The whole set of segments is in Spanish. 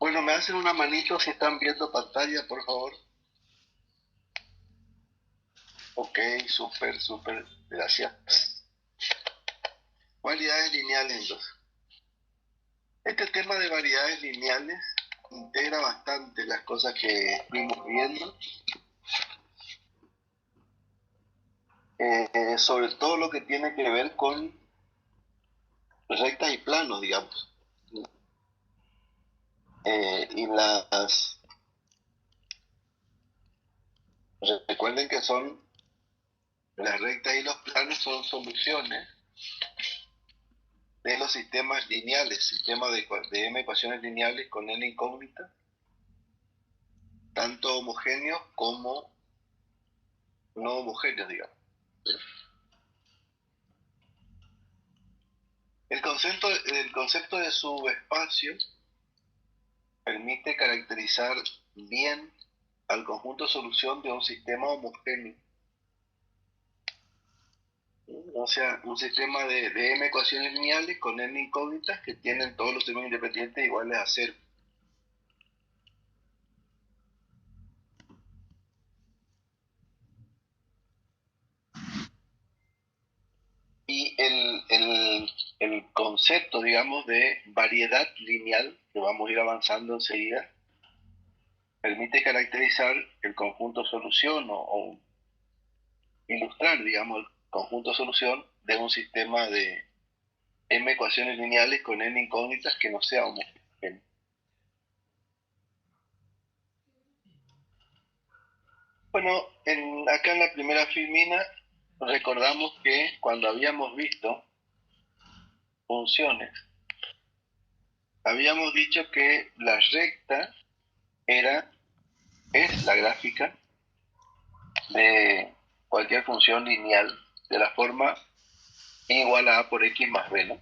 Bueno, me hacen una manito si están viendo pantalla, por favor. Ok, súper, súper, gracias. Variedades lineales, entonces. Este tema de variedades lineales integra bastante las cosas que fuimos viendo, sobre todo lo que tiene que ver con rectas y planos, digamos. Y recuerden que son las rectas y los planos son soluciones de los sistemas lineales, sistemas de m ecuaciones lineales con n incógnitas, tanto homogéneos como no homogéneos, digamos. El concepto de subespacio permite caracterizar bien al conjunto solución de un sistema homogéneo. O sea, un sistema de m ecuaciones lineales con n incógnitas que tienen todos los términos independientes iguales a cero. Y el concepto, digamos, de variedad lineal, que vamos a ir avanzando enseguida, permite caracterizar el conjunto solución o ilustrar, digamos, el conjunto solución de un sistema de m ecuaciones lineales con n incógnitas que no sea homogéneo. Bueno, acá en la primera filmina recordamos que cuando habíamos visto funciones, habíamos dicho que la recta es la gráfica de cualquier función lineal de la forma y igual a por x más b, ¿no?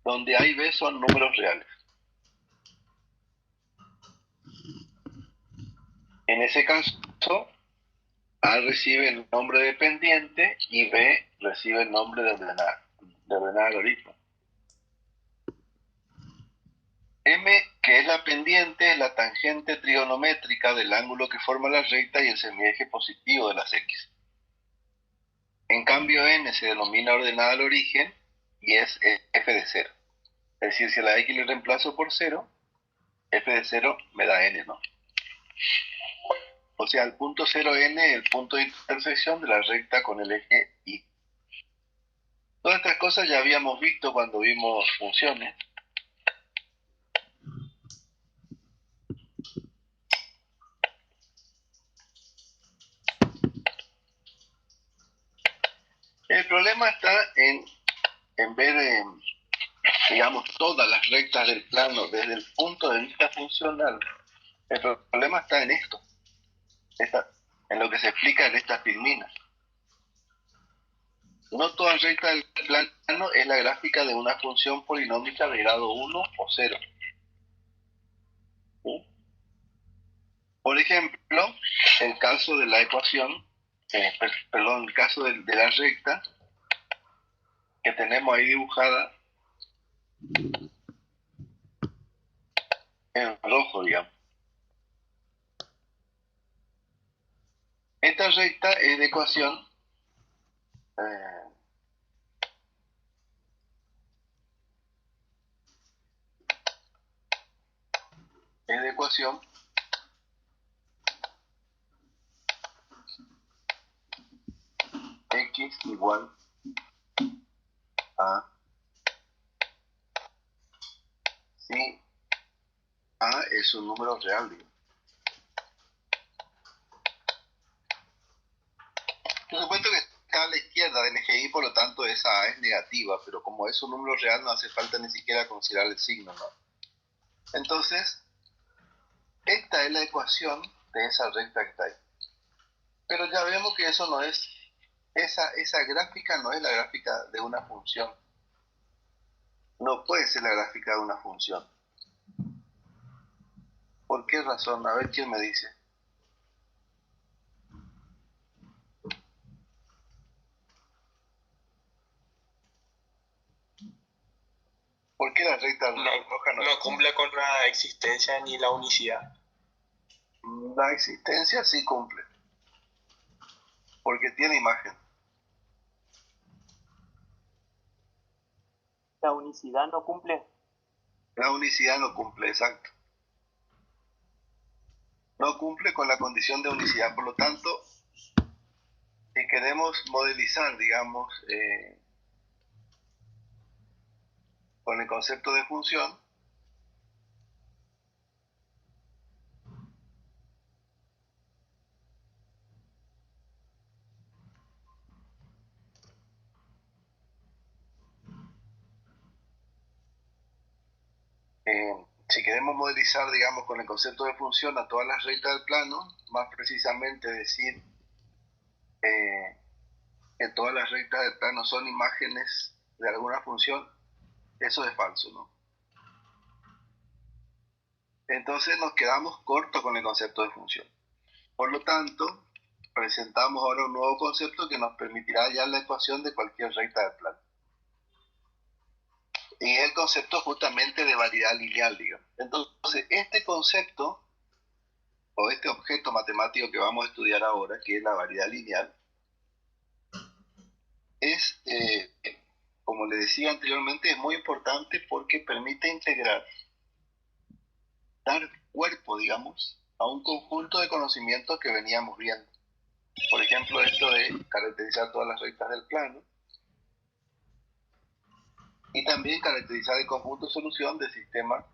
Donde a y b son números reales. En ese caso, a recibe el nombre de pendiente y b recibe el nombre de ordenada logaritmo. M, que es la pendiente, es la tangente trigonométrica del ángulo que forma la recta y el semieje positivo de las x. En cambio, n se denomina ordenada al origen y es f de 0. Es decir, si a la x le reemplazo por 0, f de 0 me da n, ¿no? O sea, el punto 0n es el punto de intersección de la recta con el eje y. Todas estas cosas ya habíamos visto cuando vimos funciones. El problema está en ver, digamos, todas las rectas del plano desde el punto de vista funcional. El problema está en esto, en lo que se explica en estas filminas. No toda recta del plano es la gráfica de una función polinómica de grado 1 o 0. ¿Sí? Por ejemplo, el caso de la ecuación, perdón, el caso de la recta que tenemos ahí dibujada en rojo, digamos. Esta recta es de ecuación eh, es de ecuación x igual a si a es un número real, digamos. Por supuesto que está a la izquierda del eje y, por lo tanto esa a es negativa, pero como es un número real no hace falta ni siquiera considerar el signo, ¿no? Entonces, esta es la ecuación de esa recta que está ahí. Pero ya vemos que eso no es, esa gráfica no es la gráfica de una función. No puede ser la gráfica de una función. ¿Por qué razón? A ver quién me dice. ¿Por qué la recta No, roja no? no cumple con la existencia ni la unicidad. La existencia sí cumple, porque tiene imagen. La unicidad no cumple. La unicidad no cumple, exacto. No cumple con la condición de unicidad. Por lo tanto, si queremos modelizar, digamos, con el concepto de función, si queremos modelizar, digamos, con el concepto de función a todas las rectas del plano, más precisamente decir que todas las rectas del plano son imágenes de alguna función, eso es falso, ¿no? Entonces nos quedamos cortos con el concepto de función. Por lo tanto, presentamos ahora un nuevo concepto que nos permitirá hallar la ecuación de cualquier recta del plano. Y es el concepto justamente de variedad lineal, digamos. Entonces, este concepto, o este objeto matemático que vamos a estudiar ahora, que es la variedad lineal, es, como le decía anteriormente, es muy importante porque permite integrar, dar cuerpo, digamos, a un conjunto de conocimientos que veníamos viendo. Por ejemplo, esto de caracterizar todas las rectas del plano, y también caracterizar el conjunto de solución de sistemas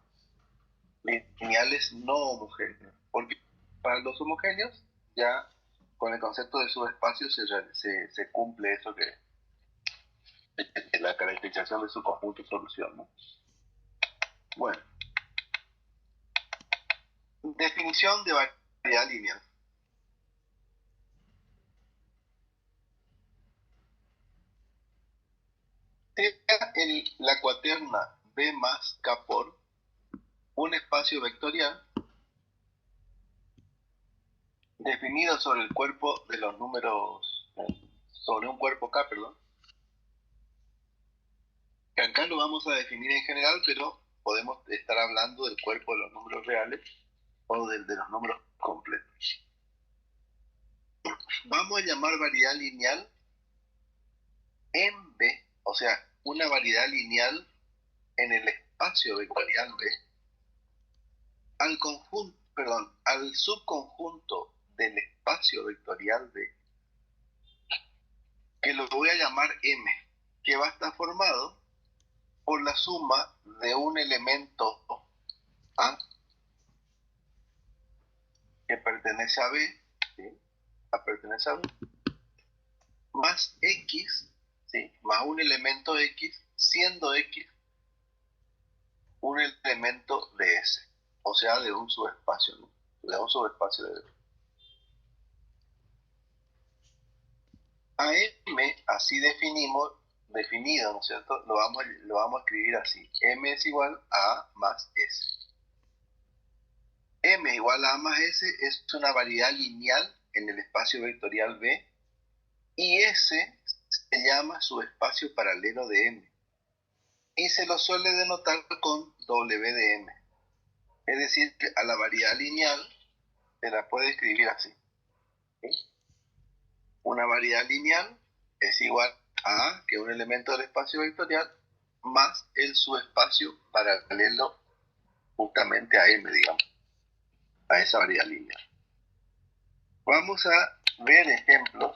lineales no homogéneos. Porque para los homogéneos, ya con el concepto de subespacio se cumple eso que es la caracterización de su conjunto de solución, ¿no? Bueno, definición de variedad lineal. Sea la cuaterna B más K por un espacio vectorial definido sobre el cuerpo de los números, sobre un cuerpo K, perdón. Que acá lo vamos a definir en general, pero podemos estar hablando del cuerpo de los números reales o de los números completos. Vamos a llamar variedad lineal en B, o sea, una variedad lineal en el espacio vectorial B, al subconjunto del espacio vectorial B, que lo voy a llamar M, que va a estar formado por la suma de un elemento A que pertenece a B, ¿sí? Pertenece a B, más X, ¿sí? Más un elemento X, siendo X un elemento de S, o sea, de un subespacio, ¿no? De un subespacio de B. A M, así definido, ¿no es cierto? Lo vamos a escribir así. M es igual a A más S. M igual a A más S es una variedad lineal en el espacio vectorial B y S se llama subespacio paralelo de M y se lo suele denotar con W de M. Es decir, que a la variedad lineal se la puede escribir así, ¿sí? Una variedad lineal es igual a, que es un elemento del espacio vectorial, más el subespacio paralelo justamente a M, digamos, a esa variedad lineal. Vamos a ver ejemplos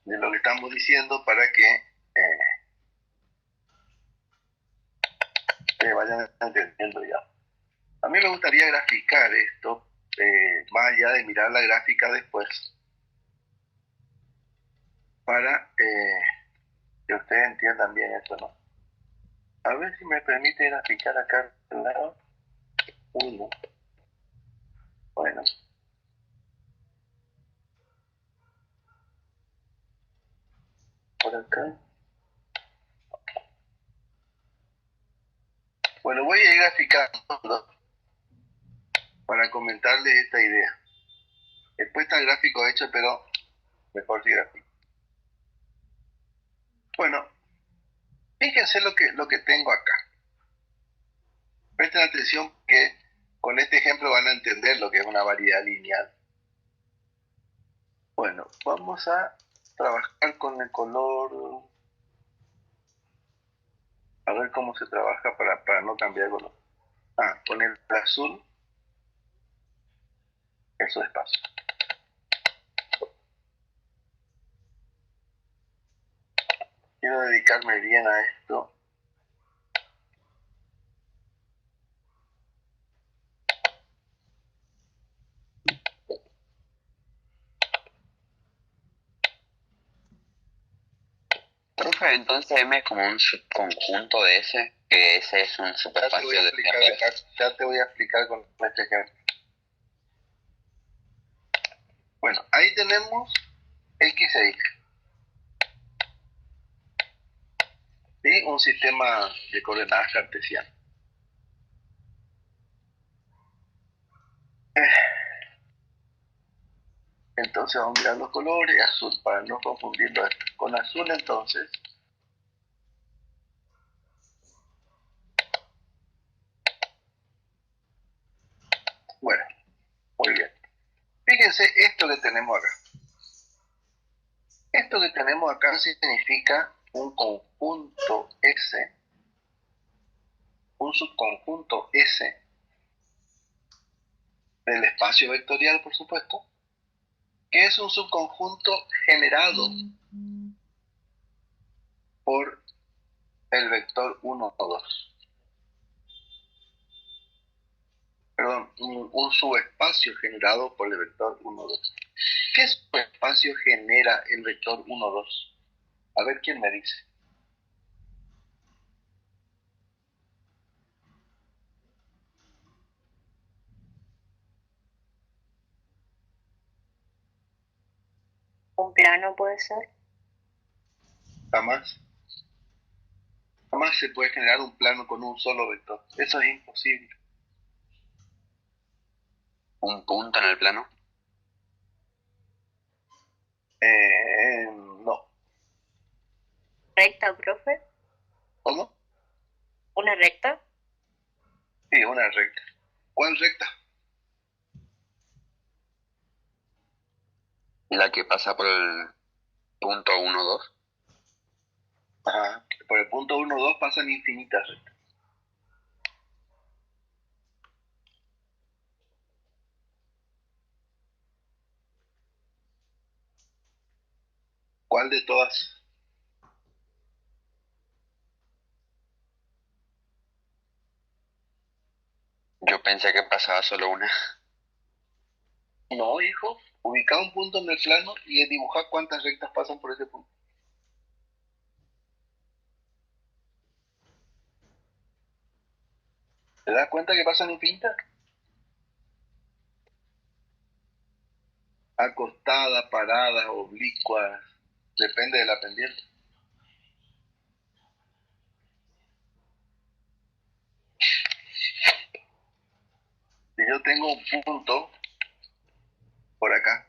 de lo que estamos diciendo para que se vayan entendiendo ya. A mí me gustaría graficar esto, más allá de mirar la gráfica después, para que ustedes entiendan bien esto, ¿no? A ver si me permite graficar acá al lado. Uno. Bueno. Por acá. Bueno, voy a ir graficando para comentarles esta idea. Después está el gráfico hecho, pero mejor si gráfico. Bueno, Fíjense lo que tengo acá. Presten atención que con este ejemplo van a entender lo que es una variedad lineal. Bueno, vamos a trabajar con el color. A ver cómo se trabaja para no cambiar el color. Con el azul, eso es espacio. Quiero dedicarme bien a esto. Profe, entonces M es como un subconjunto de S, que S es un subespacio de Ya te voy a explicar con este ejemplo. Bueno, ahí tenemos X e Y. ¿Sí? Un sistema de coordenadas cartesiano. Entonces vamos a mirar los colores, azul, para no confundirlo con azul. Entonces, bueno, muy bien. Fíjense esto que tenemos acá. Esto que tenemos acá significa un conjunto S, un subconjunto S del espacio vectorial, por supuesto, que es un subconjunto generado por el vector 1 o 2. Perdón, un subespacio generado por el vector 1 o 2. ¿Qué subespacio genera el vector 1 o 2? A ver quién me dice. Un plano puede ser. Jamás se puede generar un plano con un solo vector. Eso es imposible. ¿Un punto en el plano? No. ¿Recta, profe? ¿Cómo? ¿Una recta? Sí, una recta. ¿Cuál recta? La que pasa por el punto 1, 2. Ajá. Por el punto 1 o 2 pasan infinitas rectas. ¿Cuál de todas? Yo pensé que pasaba solo una. No, hijo. Ubica un punto en el plano y dibujar cuántas rectas pasan por ese punto. ¿Te das cuenta que pasan infinitas? Acostadas, paradas, oblicuas. Depende de la pendiente. Si yo tengo un punto por acá,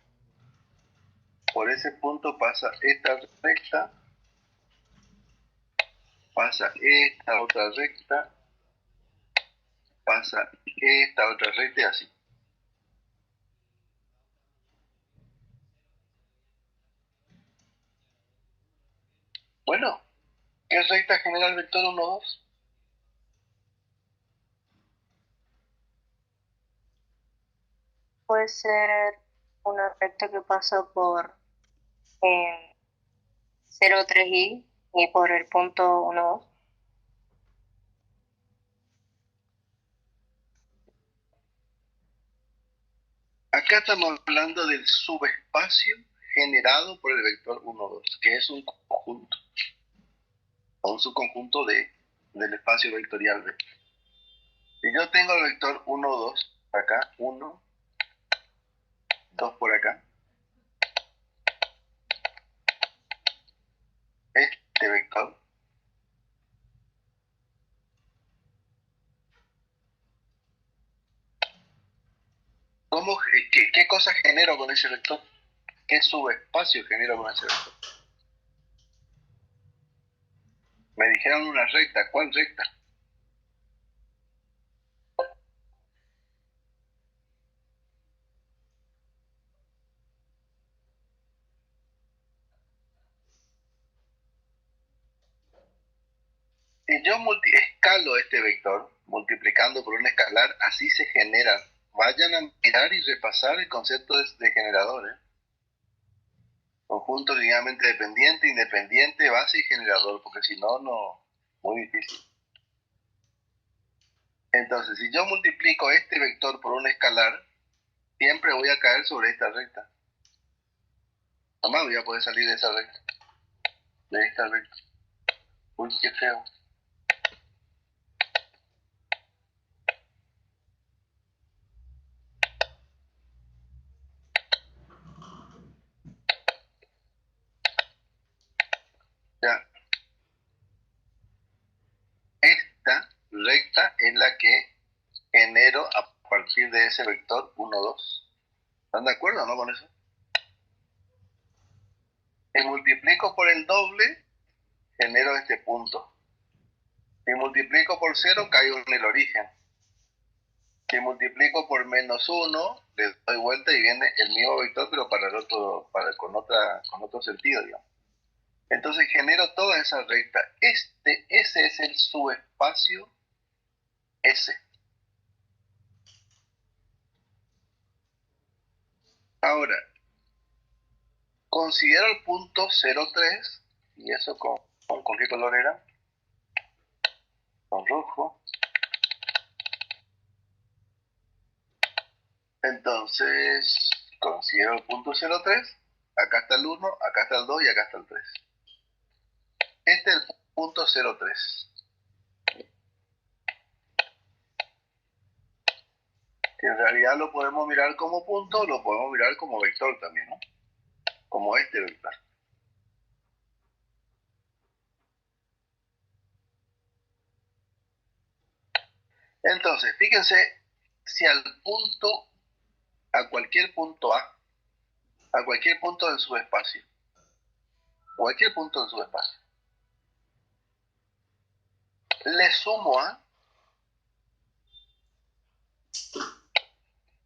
por ese punto pasa esta recta, pasa esta otra recta, pasa esta otra recta y así. Bueno, ¿qué recta genera el vector 1, 2? Puede ser una recta que pasa por 0, 3i y por el punto 1, 2. Acá estamos hablando del subespacio generado por el vector 1, 2, que es un conjunto, o un subconjunto del espacio vectorial B. Si yo tengo el vector 1, 2 acá, 1, 2 por acá, este vector, ¿qué cosa genero con ese vector? ¿Qué subespacio genero con ese vector? Me dijeron una recta. ¿Cuál recta? Si yo escalo este vector, multiplicando por un escalar, así se genera. Vayan a mirar y repasar el concepto de generador, ¿eh? Conjunto linealmente dependiente, independiente, base y generador, porque si no, no, muy difícil. Entonces, si yo multiplico este vector por un escalar, siempre voy a caer sobre esta recta. Jamás voy a poder salir de esa recta, de esta recta. Uy, qué feo. Ya, esta recta es la que genero a partir de ese vector 1, 2. ¿Están de acuerdo o no con eso? Si multiplico por el doble, genero este punto. Si multiplico por 0, caigo en el origen. Si multiplico por menos 1, le doy vuelta y viene el mismo vector, pero para el otro, con otro sentido, digamos. Entonces genero toda esa recta. Ese es el subespacio S. Ahora, considero el punto 0,3, y eso con qué color era? Con rojo. Entonces, considero el punto 0,3, acá está el 1, acá está el 2 y acá está el 3. Este es el punto 0,3. Que en realidad lo podemos mirar como punto, lo podemos mirar como vector también, ¿no? Como este vector. Entonces, fíjense, si a cualquier punto a cualquier punto del subespacio, le sumo a,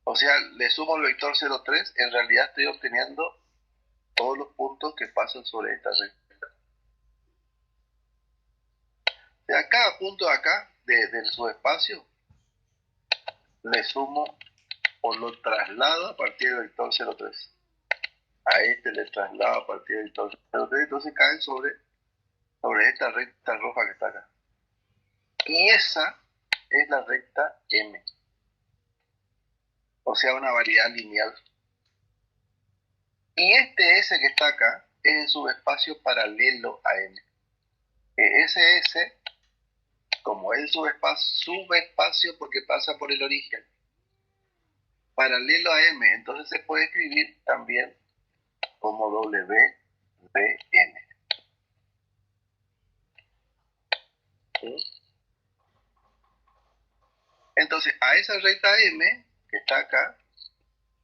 o sea, le sumo el vector 0,3, en realidad estoy obteniendo todos los puntos que pasan sobre esta recta. O sea, cada punto de acá, del subespacio, le sumo o lo traslado a partir del vector 0,3. A este le traslado a partir del vector 0,3, entonces caen sobre esta recta roja que está acá. Y esa es la recta M. O sea, una variedad lineal. Y este S que está acá es el subespacio paralelo a M. Ese S, como es el subespacio porque pasa por el origen, paralelo a M, entonces se puede escribir también como WBN. ¿Sí? Entonces, a esa recta M que está acá,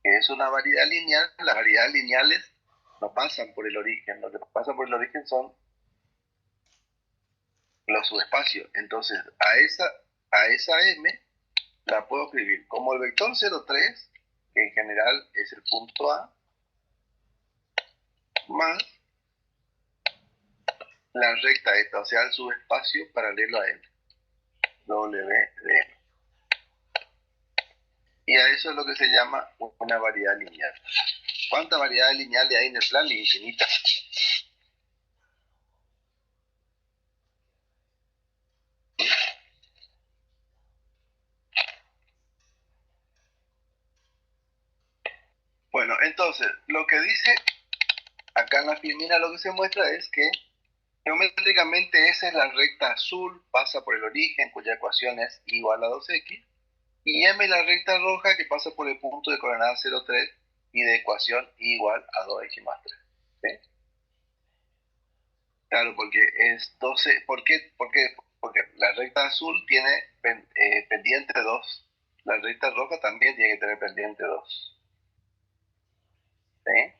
que es una variedad lineal, las variedades lineales no pasan por el origen, lo que pasa por el origen son los subespacios. Entonces, a esa M la puedo escribir como el vector 0,3, que en general es el punto A, más la recta esta, o sea, el subespacio paralelo a M, W de M. Y a eso es lo que se llama una variedad lineal. ¿Cuántas variedades lineales hay en el plan? Infinitas. Bueno, entonces, lo que dice acá en la filmina, lo que se muestra es que geométricamente esa es la recta azul, pasa por el origen, cuya ecuación es igual a 2x, y M es la recta roja que pasa por el punto de coordenada 0,3 y de ecuación igual a 2x más 3. ¿Sí? Claro, porque es 12. ¿Por qué? Porque la recta azul tiene pendiente 2. La recta roja también tiene que tener pendiente 2. ¿Sí?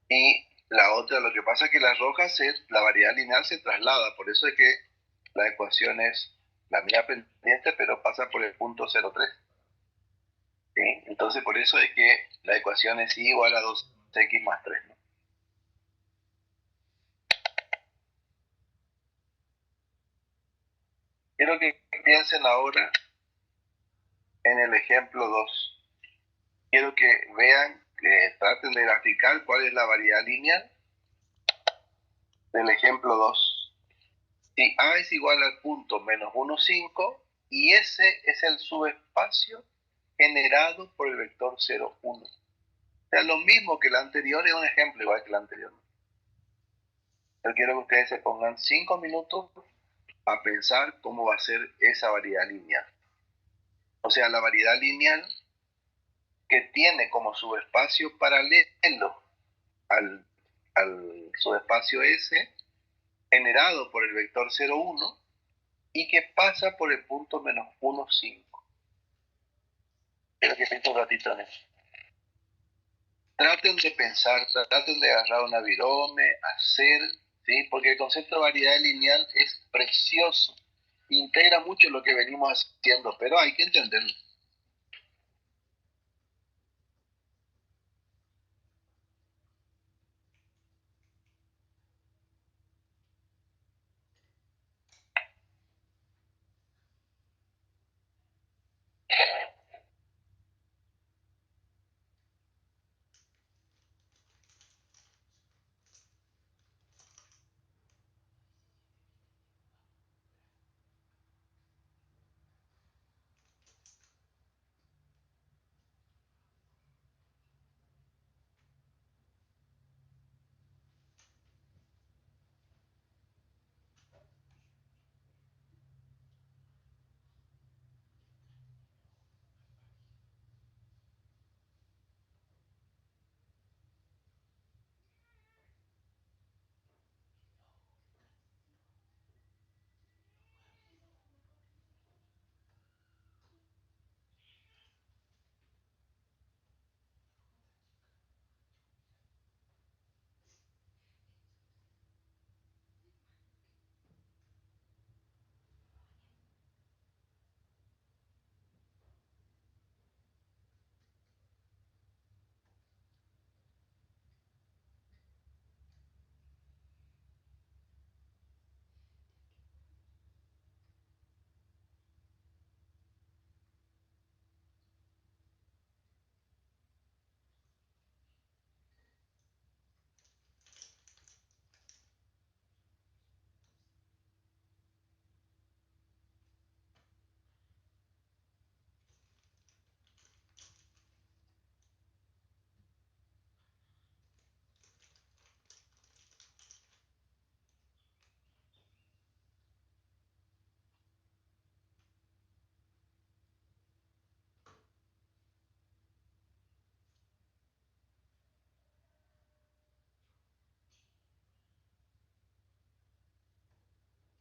Y la otra. Lo que pasa es que la variedad lineal se traslada, por eso es que la ecuación es la misma pendiente, pero pasa por el punto 0,3. ¿Sí? Entonces, por eso es que la ecuación es y igual a 2x más 3, ¿no? Quiero que piensen ahora en el ejemplo 2. Quiero que vean, que traten de graficar cuál es la variedad lineal del ejemplo 2. Si A es igual al punto menos 1, 5, y ese es el subespacio generado por el vector 0, 1. O sea, lo mismo que el anterior, es un ejemplo igual que el anterior. Yo quiero que ustedes se pongan 5 minutos a pensar cómo va a ser esa variedad lineal. O sea, la variedad lineal que tiene como subespacio paralelo al, al subespacio S, generado por el vector 0, 1, y que pasa por el punto menos 1, 5. Quiero que piensen un ratito en eso. Traten de pensar, traten de agarrar una virome, hacer, ¿sí? Porque el concepto de variedad lineal es precioso, integra mucho lo que venimos haciendo, pero hay que entenderlo.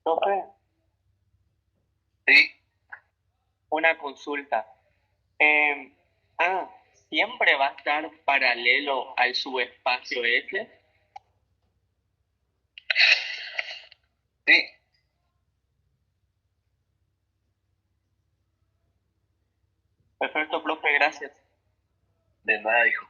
Profe, ¿Sí? una consulta. A siempre va a estar paralelo al subespacio S. Sí, Perfecto, profe, gracias. de nada, hijo.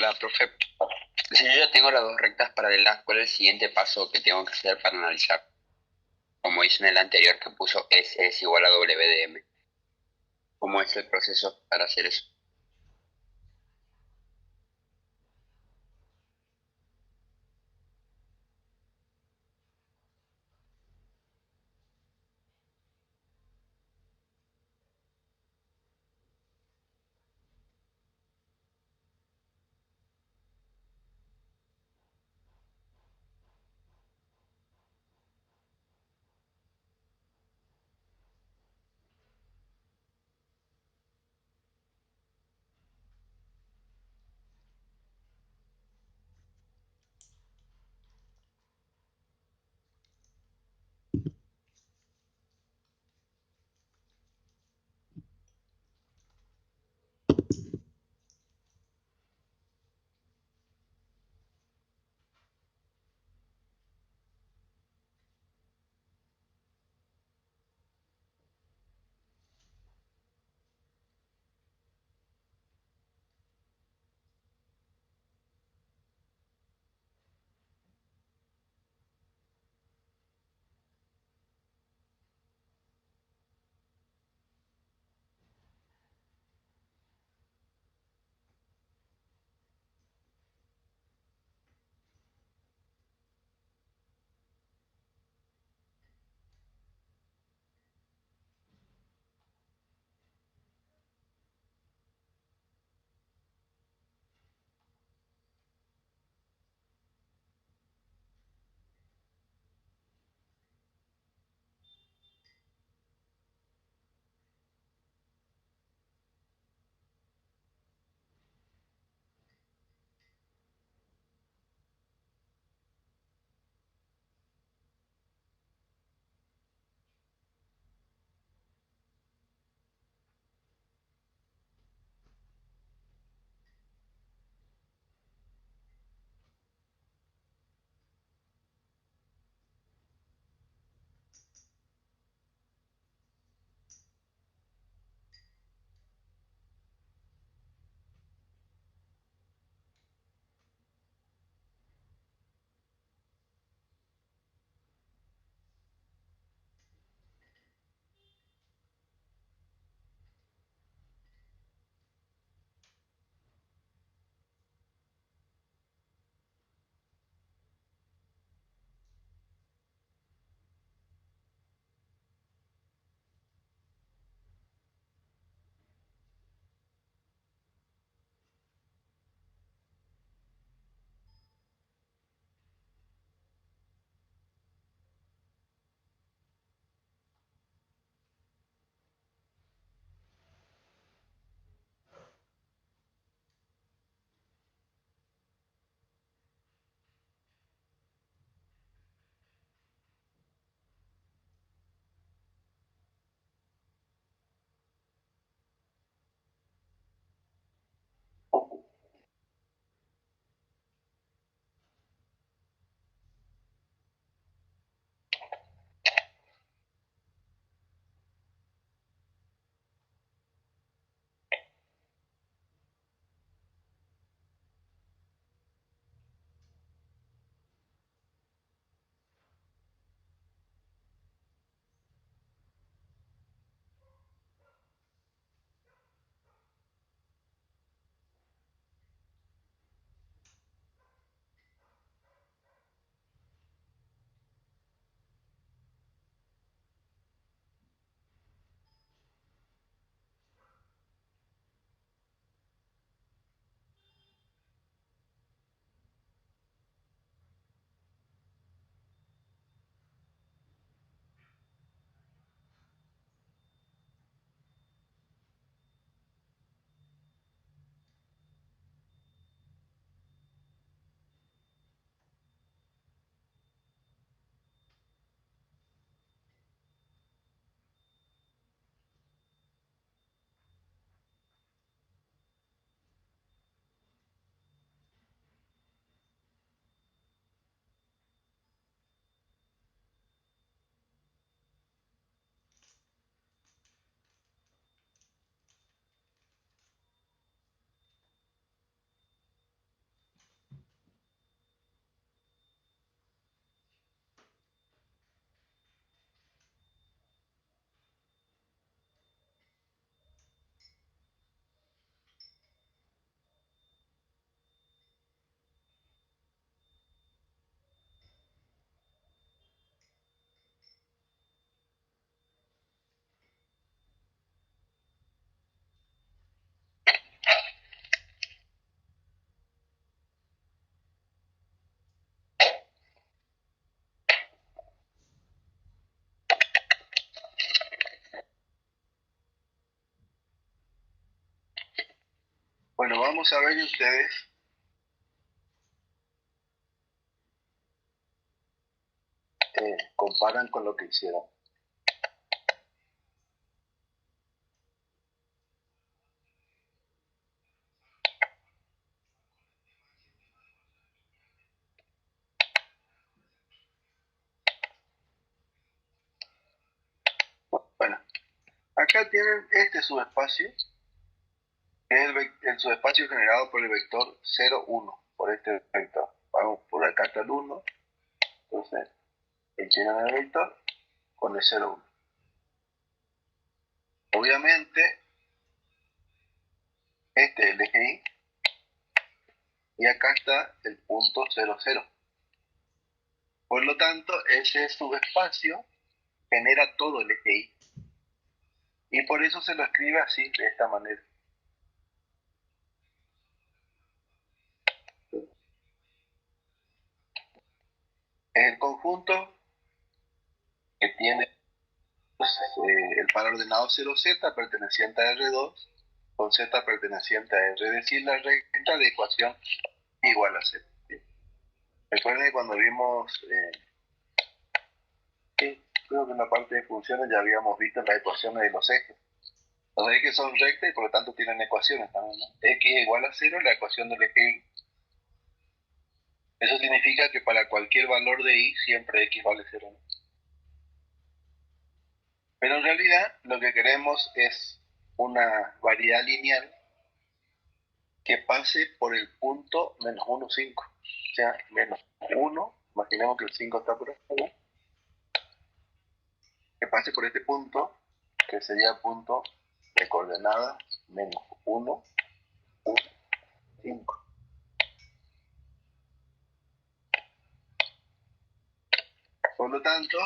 Ahora, profe, si yo ya tengo las dos rectas paralelas, ¿cuál es el siguiente paso que tengo que hacer para analizar? Como hice en el anterior que puso S es igual a W de M. ¿Cómo es el proceso para hacer eso? Bueno, vamos a ver y ustedes comparan con lo que hicieron. Bueno, acá tienen este subespacio, que es el subespacio generado por el vector 0, 1, por este vector. Vamos por acá hasta el 1, entonces llenan el vector con el 0, 1. Obviamente, este es el eje Y, y acá está el punto 0, 0. Por lo tanto, ese subespacio genera todo el eje Y. Y por eso se lo escribe así, de esta manera. Es el conjunto que tiene el par ordenado 0z perteneciente a R2 con z perteneciente a R, es decir, la recta de ecuación igual a z. Recuerden que cuando vimos, creo que en la parte de funciones ya habíamos visto las ecuaciones de los ejes. Los ejes son rectas y por lo tanto tienen ecuaciones también, ¿no? X igual a 0, la ecuación del eje Y. Eso significa que para cualquier valor de Y siempre X vale 0, ¿no? Pero en realidad lo que queremos es una variedad lineal que pase por el punto menos 1, 5. O sea, menos 1, imaginemos que el 5 está por acá, que pase por este punto, que sería el punto de coordenadas menos 1, 1, 5. Por lo tanto,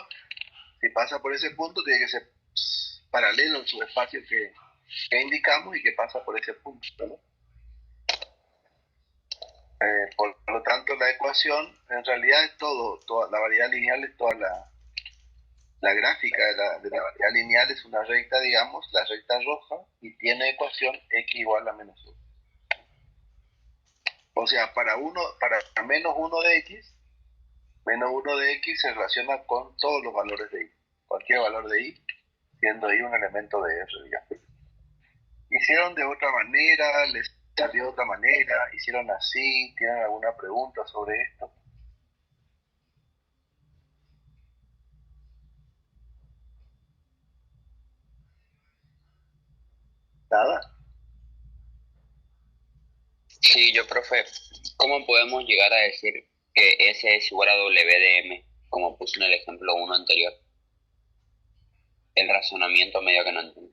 si pasa por ese punto, tiene que ser paralelo al subespacio que indicamos y que pasa por ese punto, ¿no? Por lo tanto, la ecuación en realidad es toda la variedad lineal es toda la gráfica de la variedad lineal es una recta, digamos, la recta roja, y tiene ecuación x igual a menos 1. O sea, para menos 1 de x, menos 1 de x se relaciona con todos los valores de y. Cualquier valor de y, siendo y un elemento de R, digamos. Hicieron de otra manera, les salió de otra manera, hicieron así, ¿tienen alguna pregunta sobre esto? Nada. Sí, yo, profe, ¿cómo podemos llegar a decir que S es igual a W de M, como puse en el ejemplo 1 anterior? El razonamiento medio que no entiendo.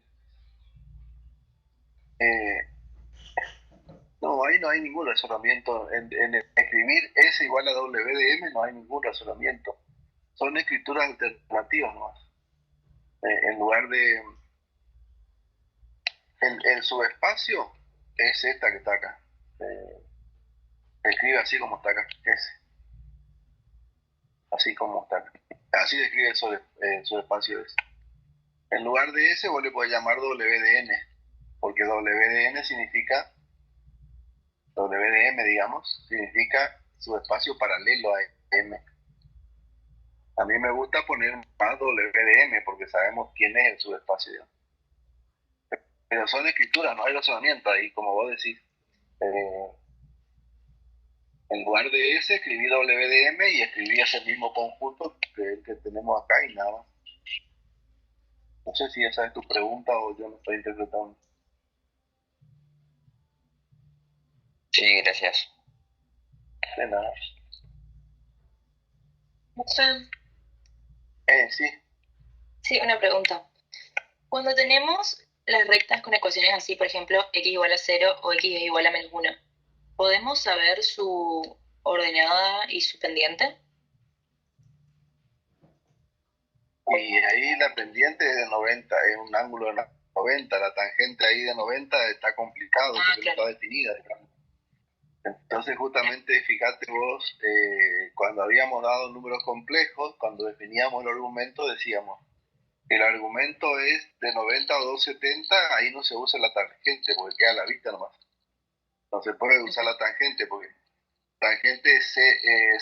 No, ahí no hay ningún razonamiento. En escribir S igual a W de M no hay ningún razonamiento. Son escrituras alternativas nomás. En lugar de... El subespacio es esta que está acá. Se escribe así como está acá. S. Así como está acá. Así describe el subespacio S. En lugar de S vos le podés llamar W de N. Porque W de N significa... W de M, digamos, significa subespacio paralelo a M. A mí me gusta poner más W de M porque sabemos quién es el subespacio. Pero son escrituras, no hay razonamiento ahí, como vos decís. En lugar de S escribí W de M y escribí ese mismo conjunto que tenemos acá y nada más. No sé si esa es tu pregunta o yo no estoy interpretando. Sí, gracias. De nada. Sí. Sí, una pregunta. Cuando tenemos las rectas con ecuaciones así, por ejemplo, x igual a 0 o x es igual a menos 1, ¿podemos saber su ordenada y su pendiente? Y ahí la pendiente es de 90, es un ángulo de 90, la tangente ahí de 90 está complicado, porque claro. no está definida, digamos. Entonces justamente fíjate vos, cuando habíamos dado números complejos, cuando definíamos el argumento decíamos, el argumento es de 90 o 270, ahí no se usa la tangente porque queda a la vista nomás. No se puede usar la tangente porque tangente es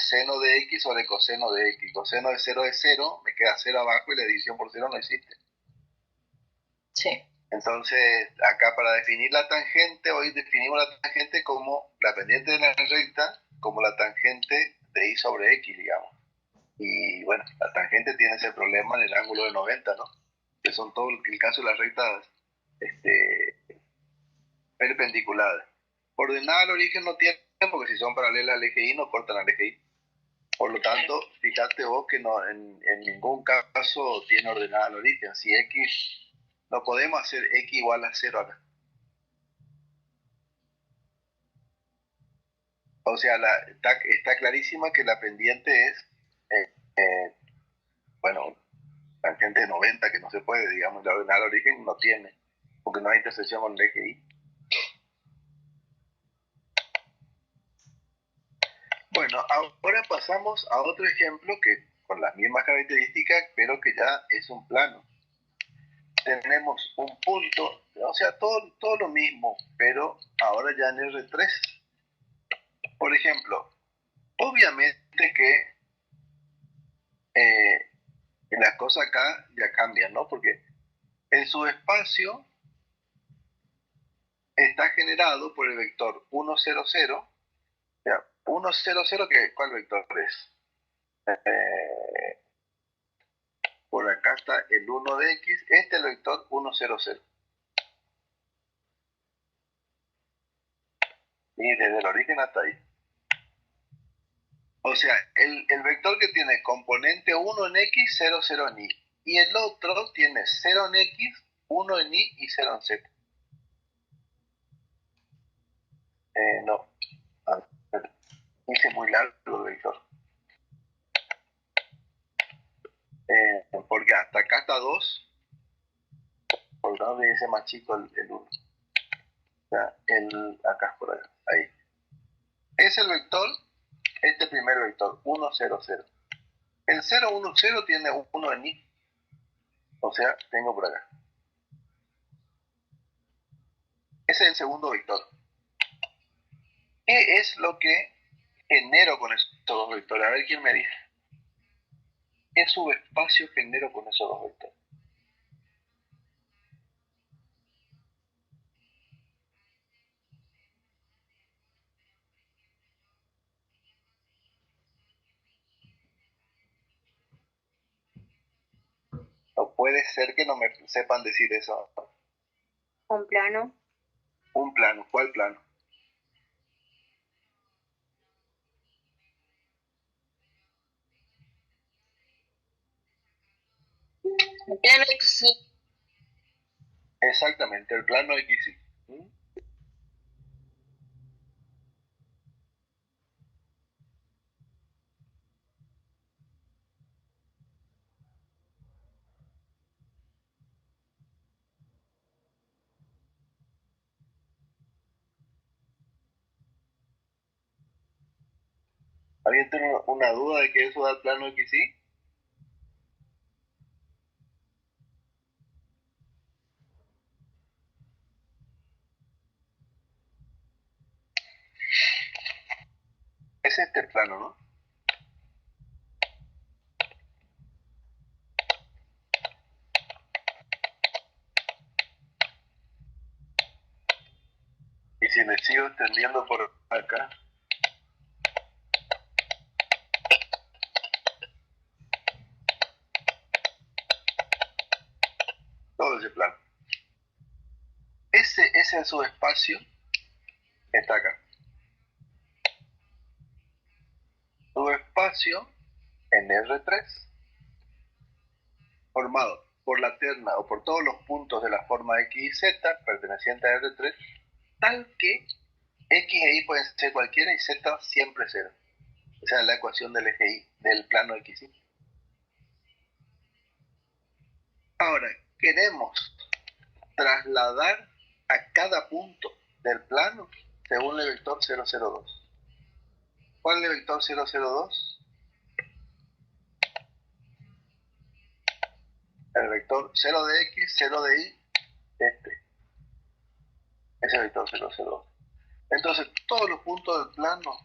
seno de x sobre coseno de x. Coseno de 0 es 0, me queda 0 abajo y la división por 0 no existe. Sí. Entonces, acá para definir la tangente, hoy definimos la tangente como la pendiente de la recta, como la tangente de y sobre x, digamos. Y bueno, la tangente tiene ese problema en el ángulo de 90, ¿no? Que son todo el caso de las rectas perpendiculares. Ordenada al origen no tienen, porque si son paralelas al eje y no cortan al eje y. Por lo tanto, fíjate vos que no, en ningún caso tiene ordenada al origen. Si x, no podemos hacer x igual a 0 acá. O sea, está clarísima que la pendiente es, eh, eh, bueno, tangente de 90, que no se puede, digamos, la ordenada al origen no tiene, porque no hay intersección con el eje y. Bueno, ahora pasamos a otro ejemplo que con las mismas características, pero que ya es un plano. Tenemos un punto, o sea, todo lo mismo, pero ahora ya en R3. Por ejemplo, obviamente que las cosas acá ya cambian, ¿no? Porque el subespacio está generado por el vector 1, 0, 0. Ya, 1, 0, 0, ¿cuál vector es? Por acá está el 1 de x, este es el vector 1, 0, 0. Y desde el origen hasta ahí. O sea, el vector que tiene componente 1 en x, 0, 0 en y. Y el otro tiene 0 en x, 1 en y y 0 en z. No. A ver, hice muy largo el vector. Porque hasta acá está 2. Por donde dice más chico el 1. O sea, acá por ahí. Ahí. Es el vector, este primer vector, 1, 0, 0. El 0, 1, 0 tiene 1 en y. O sea, tengo por acá. Ese es el segundo vector. ¿Qué es lo que genero con esos dos vectores? A ver quién me dice. ¿Qué subespacio genero con esos dos vectores? O puede ser que no me sepan decir eso. Un plano. Un plano. ¿Cuál plano? El plano XY. Exactamente, el plano XY. ¿Mm? ¿Alguien tiene una duda de que eso da el plano XY? Es este el plano, ¿no? Y si me sigo extendiendo por acá, todo ese plano. Ese subespacio está acá. Subespacio en R3, formado por la terna o por todos los puntos de la forma X y Z pertenecientes a R3, tal que X e Y pueden ser cualquiera y Z siempre cero. Esa es la ecuación del eje Y, del plano XY. Ahora, queremos trasladar a cada punto del plano según el vector 002. ¿Cuál es el vector 002? El vector 0 de X, 0 de Y, este. Ese es el vector 002. Entonces, todos los puntos del plano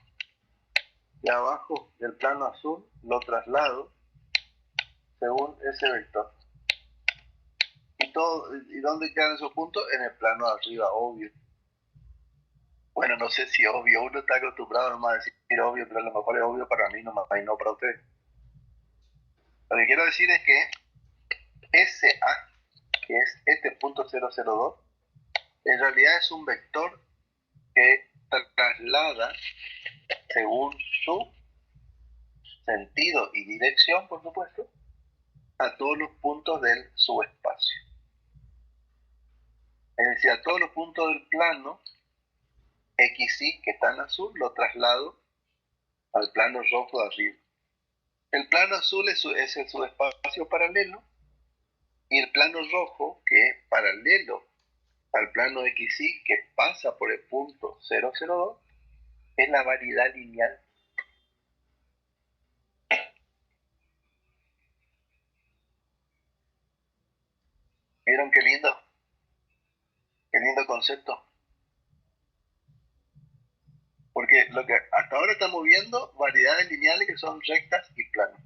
de abajo, del plano azul, lo traslado según ese vector. ¿Y dónde quedan esos puntos? En el plano de arriba, obvio. Bueno, no sé si obvio, uno está acostumbrado nomás a decir obvio, pero a lo mejor es obvio para mí nomás y no para ustedes. Lo que quiero decir es que SA, que es este punto 002, en realidad es un vector que traslada según su sentido y dirección, por supuesto, a todos los puntos del subespacio. Es decir, a todos los puntos del plano XY que está en azul, lo traslado al plano rojo de arriba. El plano azul es el subespacio paralelo y el plano rojo, que es paralelo al plano XY que pasa por el punto 002, es la variedad lineal. ¿Vieron qué lindo? Qué lindo concepto. Porque lo que hasta ahora estamos viendo, variedades lineales que son rectas y planas.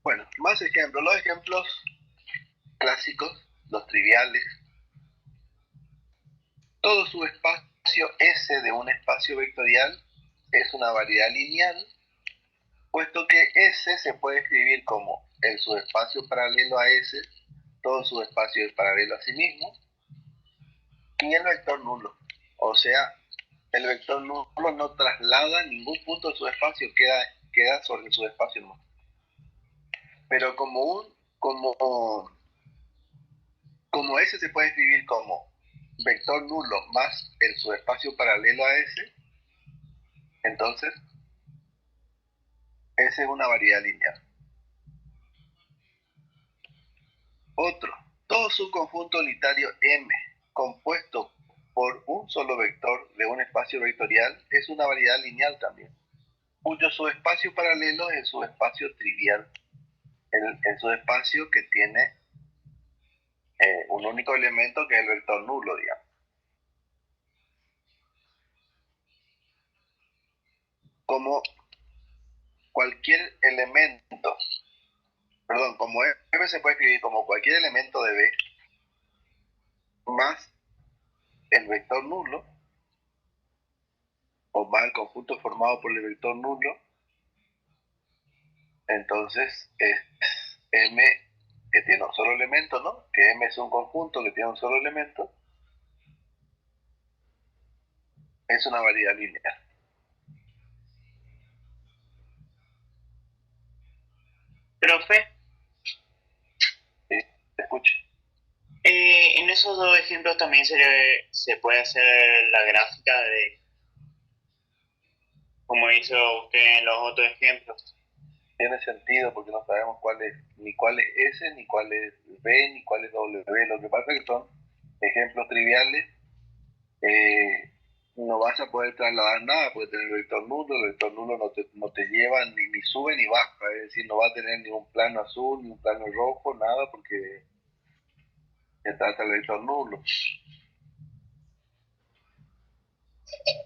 Bueno, más ejemplos. Los ejemplos clásicos, los triviales. Todo subespacio S de un espacio vectorial es una variedad lineal, puesto que S se puede escribir como el subespacio paralelo a S, todo subespacio es paralelo a sí mismo, y el vector nulo. O sea, el vector nulo no traslada ningún punto de subespacio, queda sobre el subespacio nomás. Pero como S se puede escribir como vector nulo más el subespacio paralelo a S, entonces S es una variedad lineal. Otro, todo subconjunto unitario M compuesto por un solo vector de un espacio vectorial es una variedad lineal también, cuyo subespacio paralelo es el subespacio trivial, el subespacio que tiene un único elemento que es el vector nulo, digamos. Como cualquier elemento, perdón, como M se puede escribir como cualquier elemento de B más el vector nulo, o más el conjunto formado por el vector nulo, entonces es M que tiene un solo elemento, ¿no? Que M es un conjunto que tiene un solo elemento, es una variedad lineal. Profe, ¿Sí? ¿Te escucho? en esos dos ejemplos también se puede hacer la gráfica de como hizo usted en los otros ejemplos. Tiene sentido porque no sabemos ni cuál es S, ni cuál es B, ni cuál es W. Lo que pasa es que son ejemplos triviales. No vas a poder trasladar nada, puede tener el vector nulo no te lleva ni sube ni baja, es decir, no va a tener ni un plano azul, ni un plano rojo, nada, porque está hasta el vector nulo.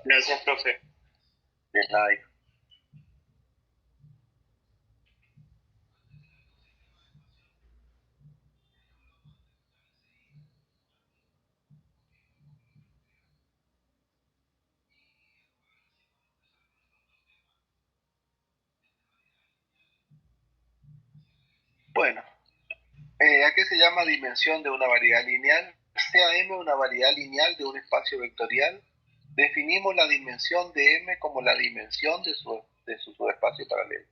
Gracias, profe. Bien, nada, hijo. Bueno, ¿a qué se llama dimensión de una variedad lineal? Sea M una variedad lineal de un espacio vectorial definimos la dimensión de M como la dimensión de su subespacio paralelo.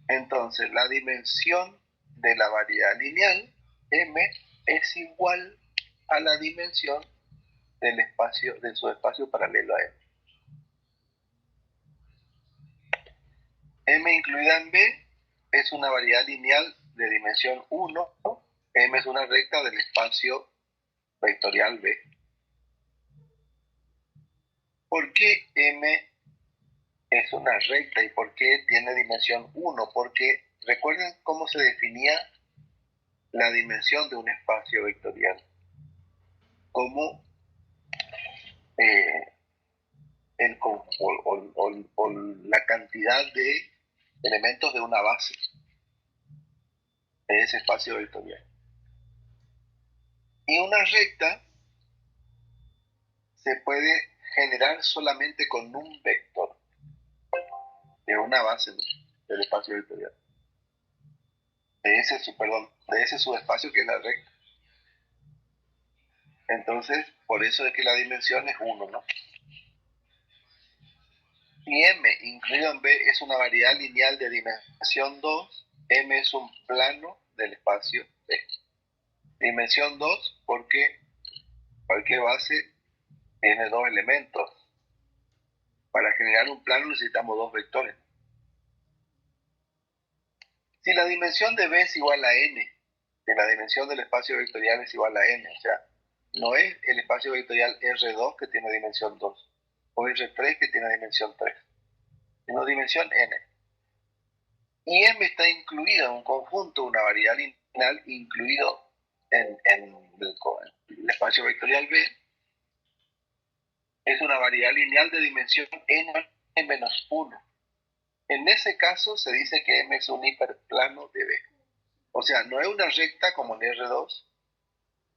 Entonces, la dimensión de la variedad lineal M es igual a la dimensión del espacio, de su espacio paralelo a M. M incluida en B es una variedad lineal de dimensión 1. M es una recta del espacio vectorial B. ¿Por qué M es una recta y por qué tiene dimensión 1? Porque recuerden cómo se definía la dimensión de un espacio vectorial como la cantidad de elementos de una base de ese espacio vectorial. Y una recta se puede generar solamente con un vector de una base, ¿no?, del espacio vectorial. De ese subespacio que es la recta. Entonces, por eso es que la dimensión es 1, ¿no? Si M incluido en B es una variedad lineal de dimensión 2, M es un plano del espacio B. Dimensión 2 porque cualquier base tiene dos elementos. Para generar un plano necesitamos dos vectores. Si la dimensión de B es igual a n, que la dimensión del espacio vectorial es igual a n, o sea, no es el espacio vectorial R2 que tiene dimensión 2, o R3 que tiene dimensión 3, sino dimensión n. Y M está incluido en un conjunto, una variedad lineal incluido en el espacio vectorial B, es una variedad lineal de dimensión n menos 1. En ese caso se dice que M es un hiperplano de B. O sea, no es una recta como en R2,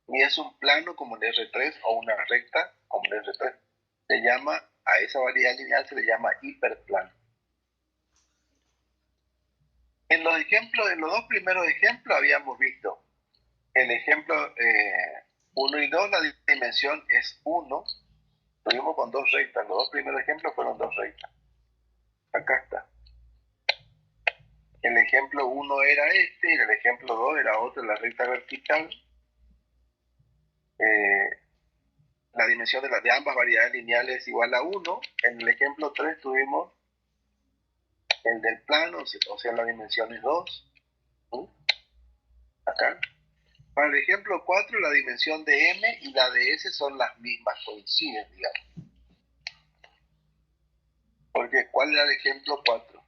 ni es un plano como en R3 o una recta como en R3. Se llama, a esa variedad lineal se le llama hiperplano. En los ejemplos, en los dos primeros ejemplos habíamos visto el ejemplo 1 y 2, la dimensión es 1. Tuvimos con dos rectas. Los dos primeros ejemplos fueron dos rectas. Acá está. El ejemplo 1 era este y el ejemplo 2 era otro, la recta vertical. La dimensión de ambas variedades lineales es igual a 1. En el ejemplo 3 tuvimos el del plano, o sea, la dimensión es 2. Acá. Para el ejemplo 4, la dimensión de M y la de S son las mismas, coinciden, digamos. Porque, ¿cuál era el ejemplo 4?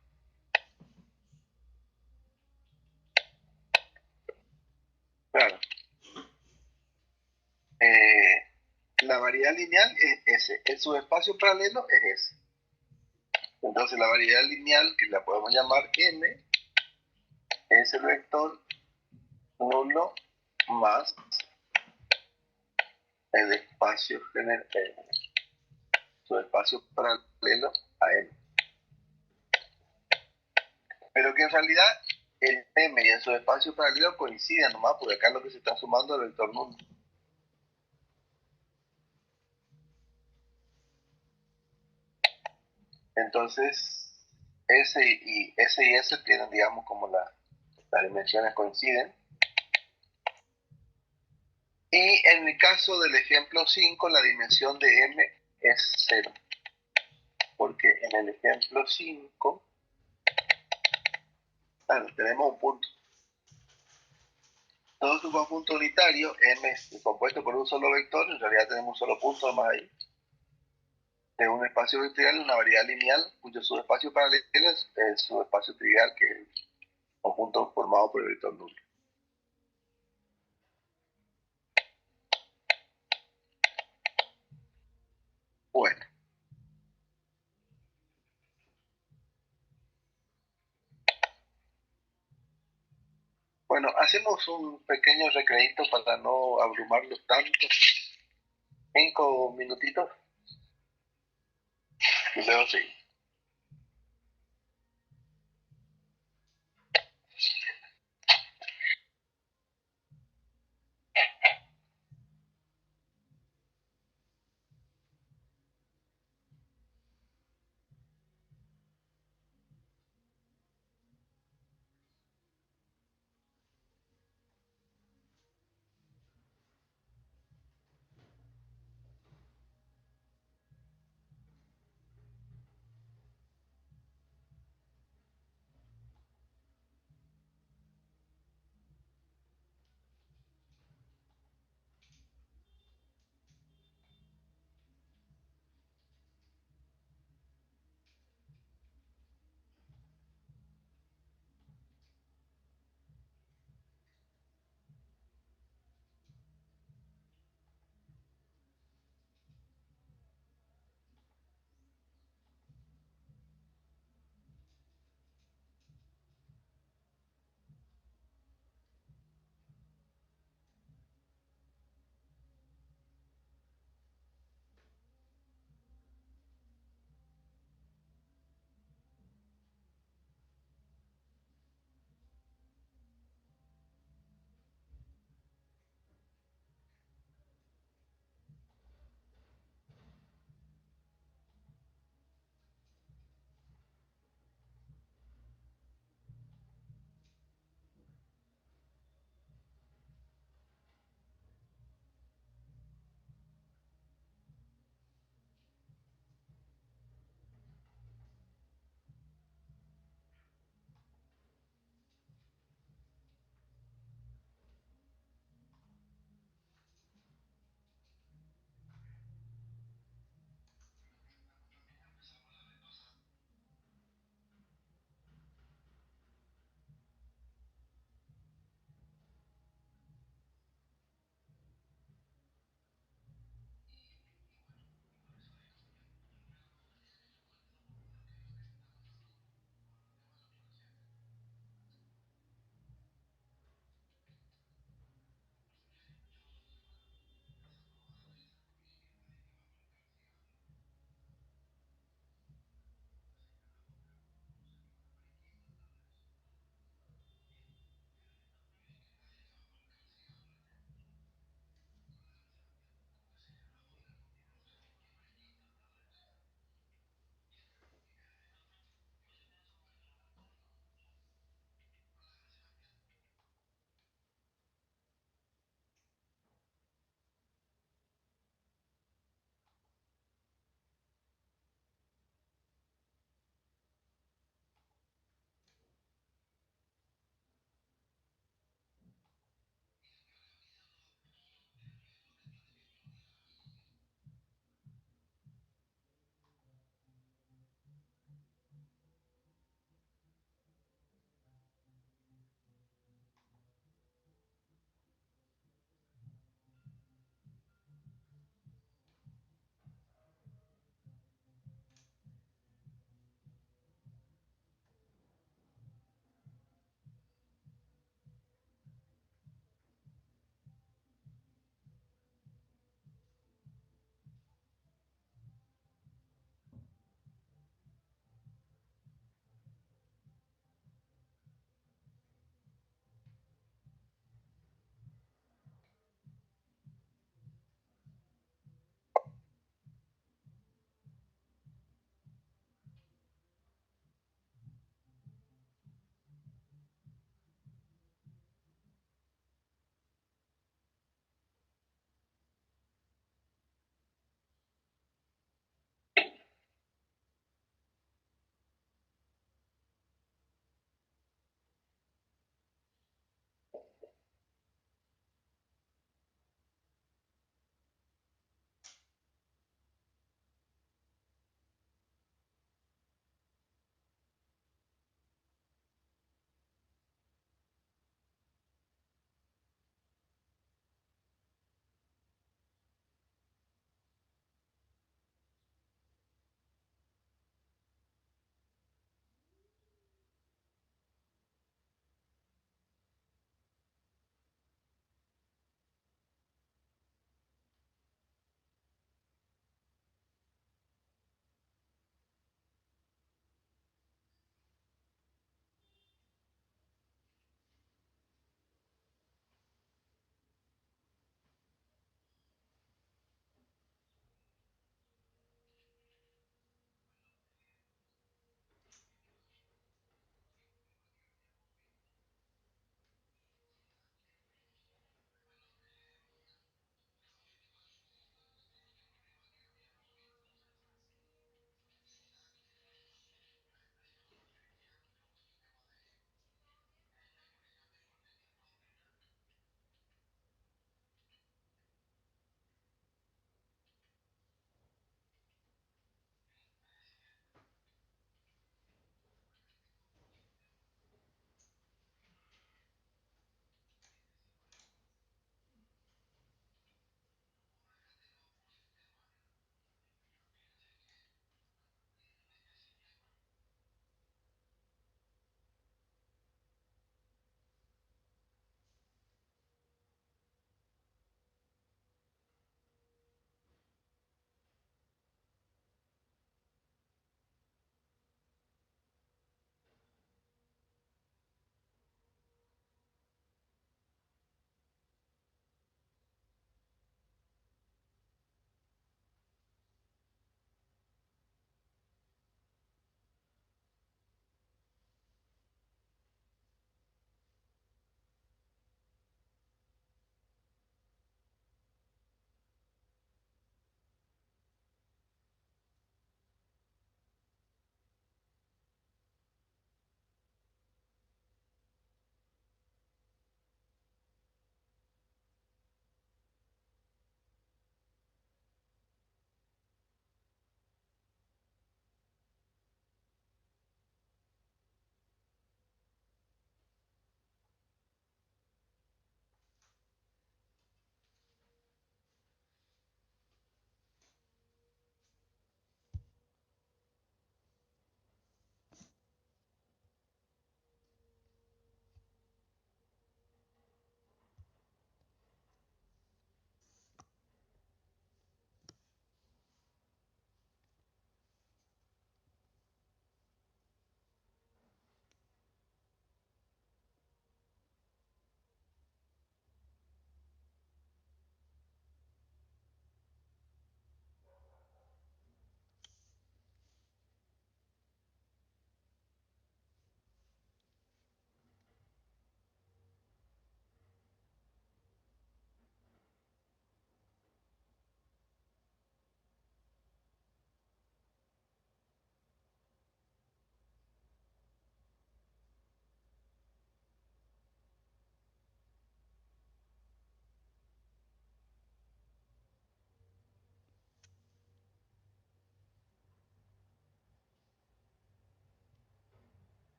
Claro. La variedad lineal es S. El subespacio paralelo es S. Entonces, la variedad lineal, que la podemos llamar M, es el vector nulo más el espacio subespacio paralelo a M. Pero que en realidad el M y el subespacio paralelo coinciden nomás, porque acá lo que se está sumando es el vector nulo. Entonces, S y S tienen, digamos, como las dimensiones coinciden. Y en el caso del ejemplo 5, la dimensión de M es 0. Porque en el ejemplo 5, tenemos un punto. Todo su conjunto unitario, M es compuesto por un solo vector, en realidad tenemos un solo punto más ahí. De un espacio vectorial, una variedad lineal, cuyo subespacio paralelo es el subespacio trivial, que es el conjunto formado por el vector nulo. Bueno. Bueno, hacemos un pequeño recreito para no abrumarlos tanto. 5 minutitos. Y luego sí.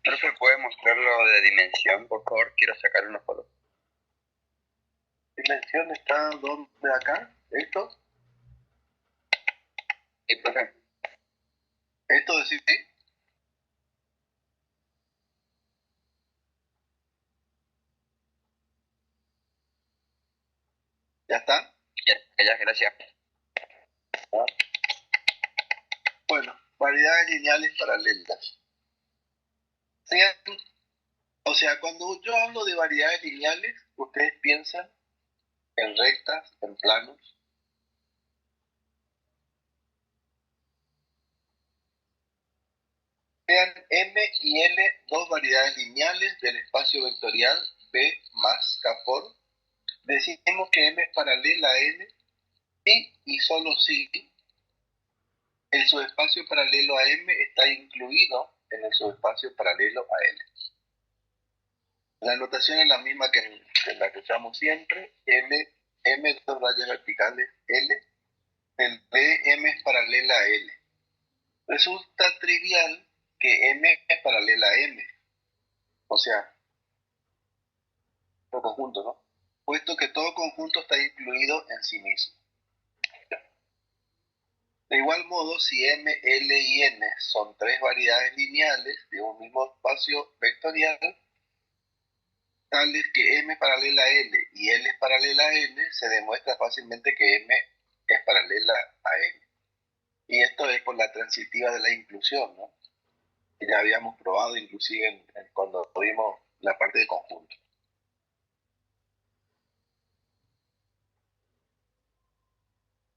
Profe, ¿puede mostrarlo de dimensión, por favor? Quiero sacar una foto. ¿Dimensión está donde acá? ¿Esto? Sí, profe. ¿Esto decís sí? ¿Ya está? Ya, gracias. Bueno, variedades lineales paralelas. Sean, o sea, cuando yo hablo de variedades lineales, ustedes piensan en rectas, en planos. Sean M y L dos variedades lineales del espacio vectorial B más K por. Decimos que M es paralela a L y solo si el subespacio paralelo a M está incluido en el subespacio paralelo a L. La notación es la misma que la que usamos siempre. M dos rayas verticales L. El B, M es paralela a L. Resulta trivial que M es paralela a M. O sea, todo conjunto, ¿no? Puesto que todo conjunto está incluido en sí mismo. De igual modo, si M, L y N son tres variedades lineales de un mismo espacio vectorial, tales que M es paralela a L y L es paralela a N, se demuestra fácilmente que M es paralela a N. Y esto es por la transitiva de la inclusión, ¿no? Que ya habíamos probado inclusive cuando vimos la parte de conjunto.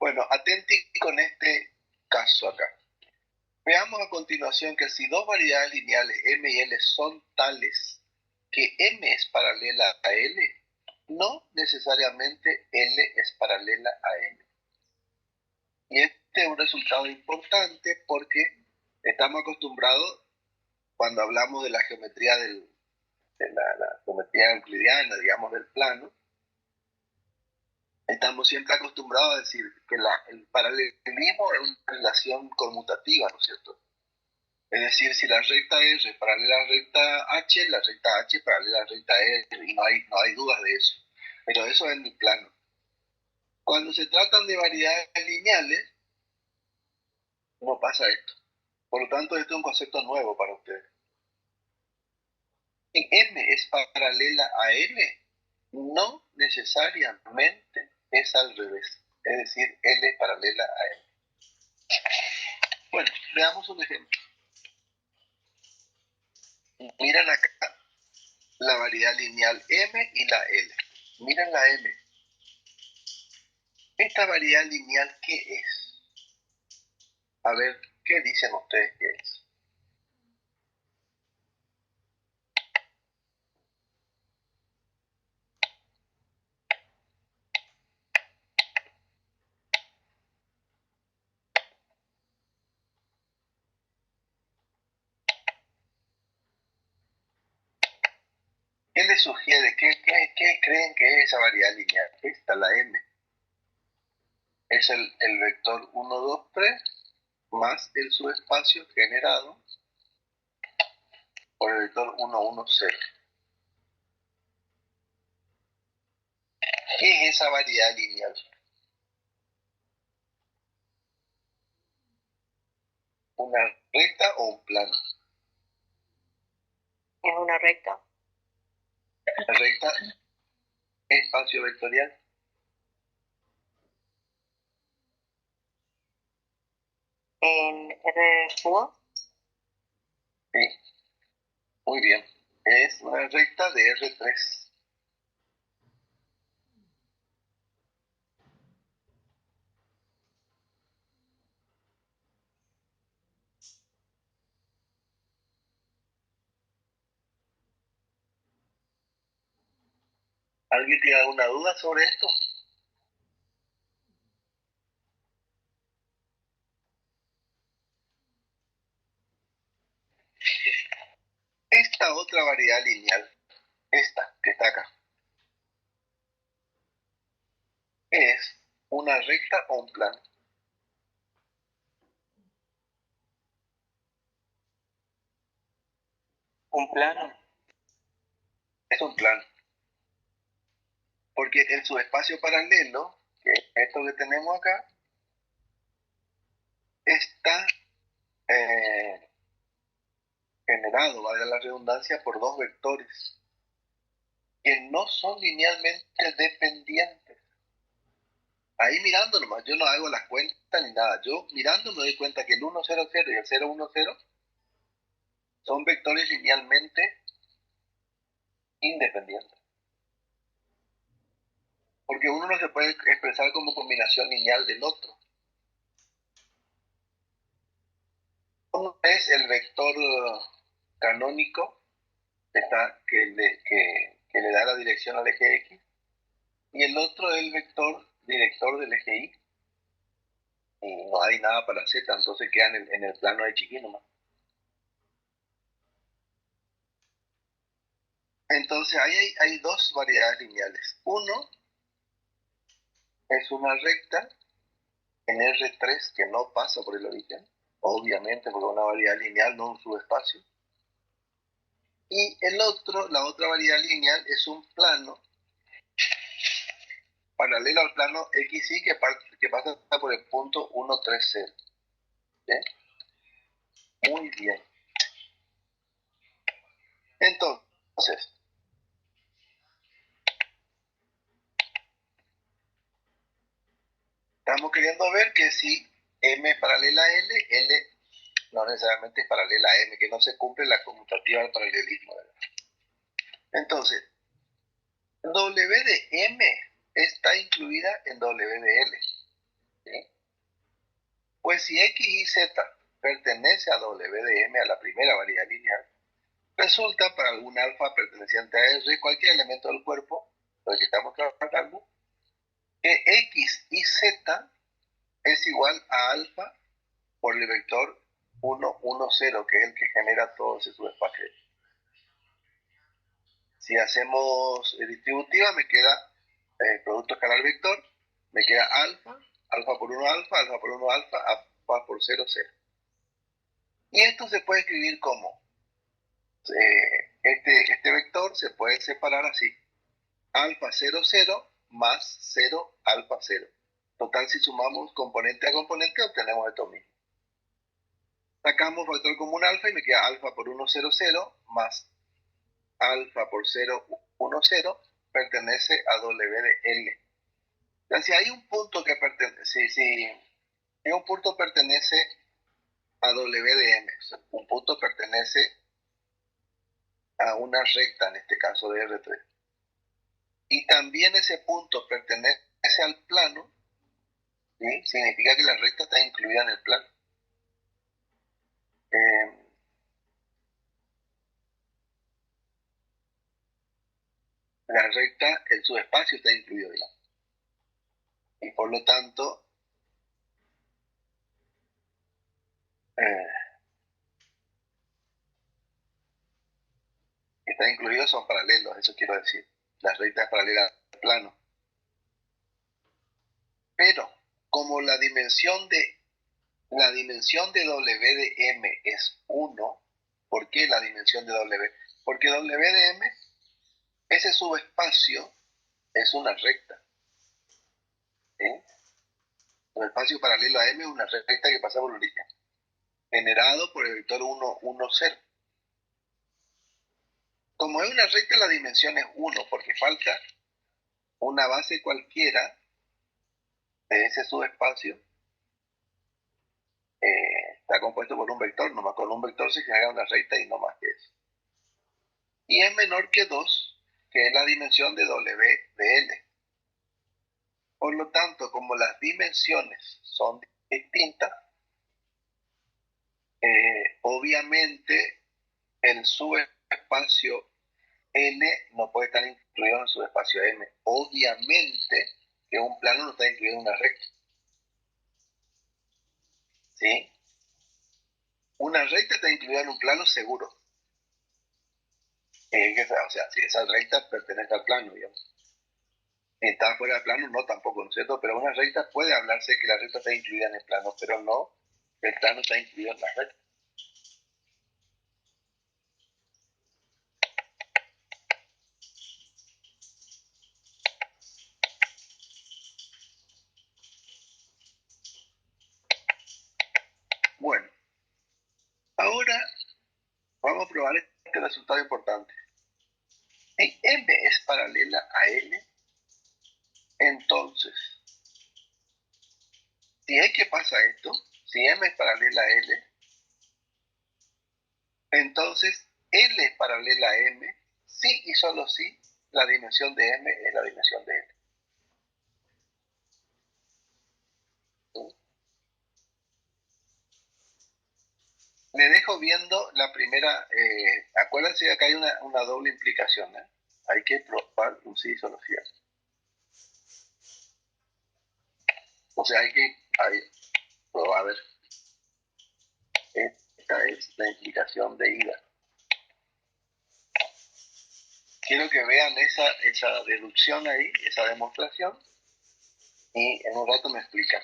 Bueno, atenti con este caso acá. Veamos a continuación que si dos variedades lineales M y L son tales que M es paralela a L, no necesariamente L es paralela a M. Y este es un resultado importante porque estamos acostumbrados, cuando hablamos de la geometría de la geometría euclidiana, digamos, del plano, estamos siempre acostumbrados a decir que el paralelismo es una relación conmutativa, ¿no es cierto? Es decir, si la recta R es paralela a la recta H, la recta H es paralela a la recta R, y no hay dudas de eso. Pero eso es en el plano. Cuando se tratan de variedades lineales, no pasa esto. Por lo tanto, esto es un concepto nuevo para ustedes. Si M es paralela a L, no necesariamente es al revés. Es decir, L es paralela a M. Bueno, veamos un ejemplo. Miren acá la variedad lineal M y la L. Miren la M. ¿Esta variedad lineal qué es? A ver, ¿qué dicen ustedes que es? ¿Qué les sugiere? ¿Qué creen que es esa variedad lineal? Esta, la M. Es el vector 1, 2, 3 más el subespacio generado por el vector 1, 1, 0. ¿Qué es esa variedad lineal? ¿Una recta o un plano? Es una recta. La recta, espacio vectorial. En R cubo. Sí, muy bien. Es una recta de R3. ¿Alguien tiene alguna duda sobre esto? Esta otra variedad lineal, esta que está acá, ¿es una recta o un plano? Un plano. Es un plano. Porque el subespacio paralelo, que es esto que tenemos acá, está generado, valga la redundancia, por dos vectores que no son linealmente dependientes. Ahí mirando nomás, yo no hago las cuentas ni nada. Yo mirando me doy cuenta que el 1, 0, 0 y el 0, 1, 0 son vectores linealmente independientes. Porque uno no se puede expresar como combinación lineal del otro. Uno es el vector canónico que le da la dirección al eje X, y el otro es el vector director del eje Y. Y no hay nada para Z, entonces queda en el plano de X nomás. Entonces ahí hay dos variedades lineales. Uno es una recta en R3 que no pasa por el origen, obviamente porque es una variedad lineal, no un subespacio. Y la otra variedad lineal es un plano paralelo al plano XY que pasa por el punto 1, 3, 0. ¿Bien? Muy bien. Entonces, estamos queriendo ver que si M paralela a L no necesariamente es paralela a M, que no se cumple la conmutativa del paralelismo, ¿verdad? Entonces, W de M está incluida en W de L. ¿Sí? Pues si X y Z pertenece a W de M, a la primera variedad lineal, resulta para algún alfa perteneciente a R, cualquier elemento del cuerpo, lo que estamos trabajando, que X y Z es igual a alfa por el vector 1, 1, 0, que es el que genera todo ese subespacio. Si hacemos distributiva, me queda producto escalar vector, me queda alfa, alfa por 1 alfa, alfa por 1 alfa, alfa por 0, 0. Y esto se puede escribir como, este vector se puede separar así, alfa 0, 0 más 0, alfa 0. Total, si sumamos componente a componente, obtenemos esto mismo. Sacamos factor común alfa y me queda alfa por 1, 0, 0 más alfa por 0, 1, 0 pertenece a W de L. O sea, si hay un punto que pertenece, si un punto pertenece a W de M, o sea, un punto pertenece a una recta, en este caso de R3, y también ese punto pertenece al plano, ¿sí? Significa que la recta está incluida en el plano. La recta, el subespacio está incluido, digamos. Y por lo tanto, está incluido, son paralelos, eso quiero decir. Las rectas paralelas al plano. Pero, como la dimensión de W de M es 1, ¿por qué la dimensión de W? Porque W de M, ese subespacio es una recta. ¿Sí? El espacio paralelo a M es una recta que pasa por el origen, generado por el vector 1, 1, 0. Como es una recta, la dimensión es 1, porque falta una base cualquiera de ese subespacio. Está compuesto por un vector, nomás con un vector se genera una recta y no más que eso. Y es menor que 2, que es la dimensión de W de L. Por lo tanto, como las dimensiones son distintas, obviamente el subespacio L no puede estar incluido en el subespacio M. Obviamente que un plano no está incluido en una recta. ¿Sí? Una recta está incluida en un plano seguro. O sea, si esa recta pertenece al plano, digamos. Si está fuera del plano, no tampoco, ¿no es cierto? Pero una recta puede hablarse que la recta está incluida en el plano, pero no, el plano está incluido en la recta. resultado importante. Si M es paralela a L, entonces, si es que pasa esto, si M es paralela a L, entonces L es paralela a M, sí y solo si la dimensión de M es la dimensión de L. Le dejo viendo la primera, acuérdense que acá hay una doble implicación, ¿eh? Hay que probar un sí solo si es. O sea, hay que probar, a ver, esta es la implicación de ida. Quiero que vean esa deducción ahí, esa demostración, y en un rato me explican.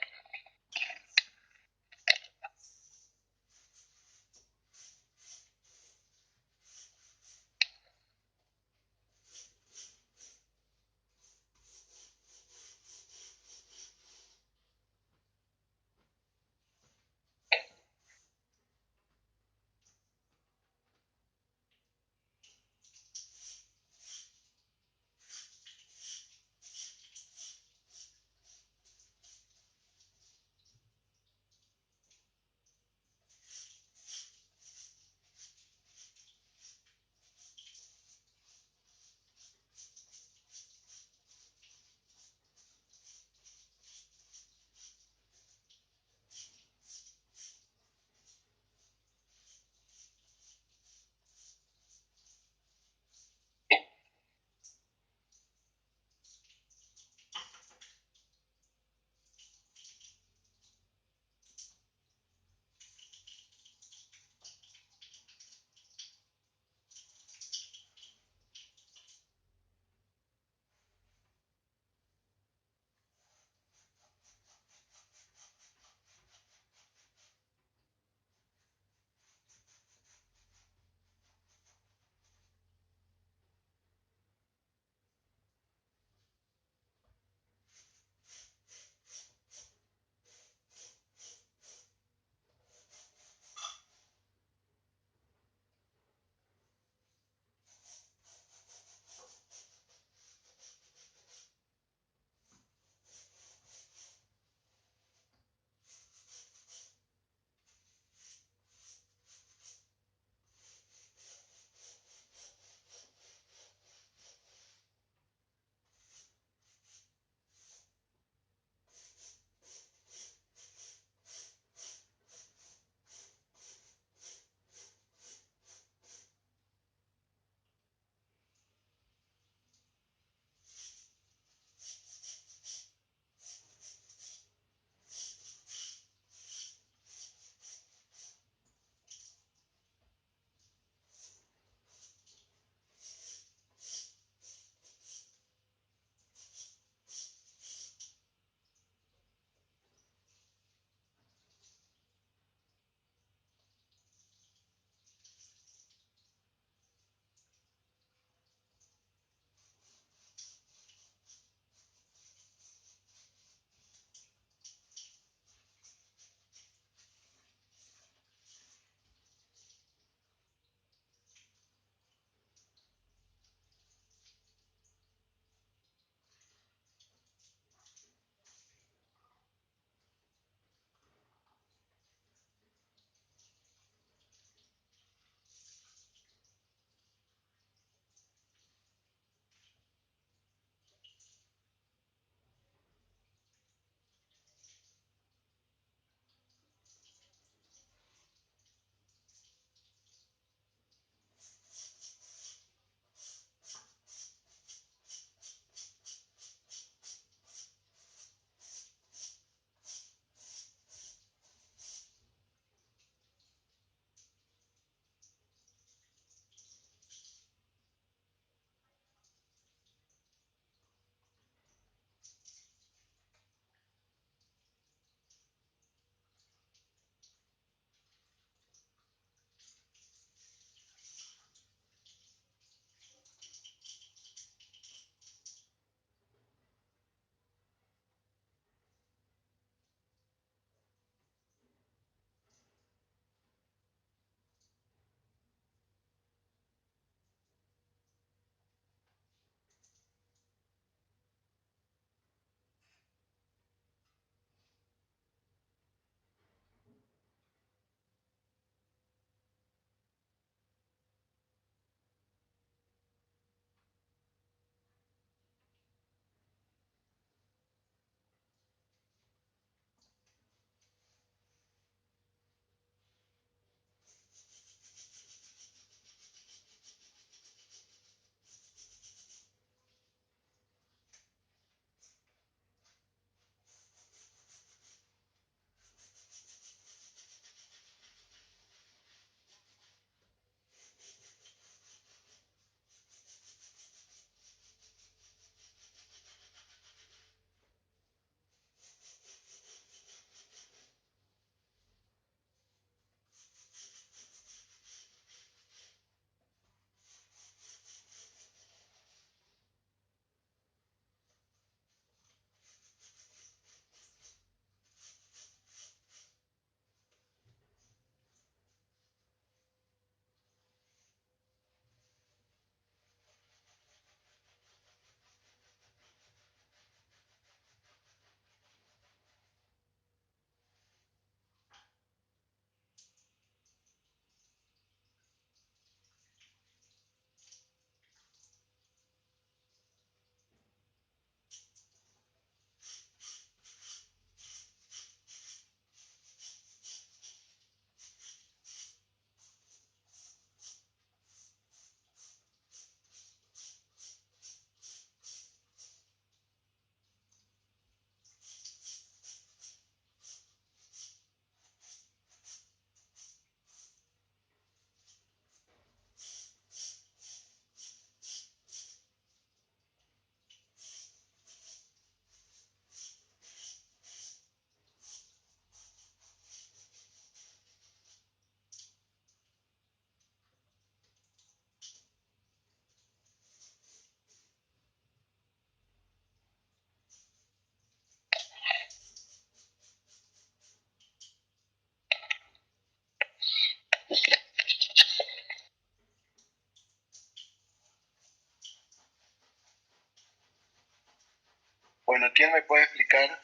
Bueno, ¿quién me puede explicar?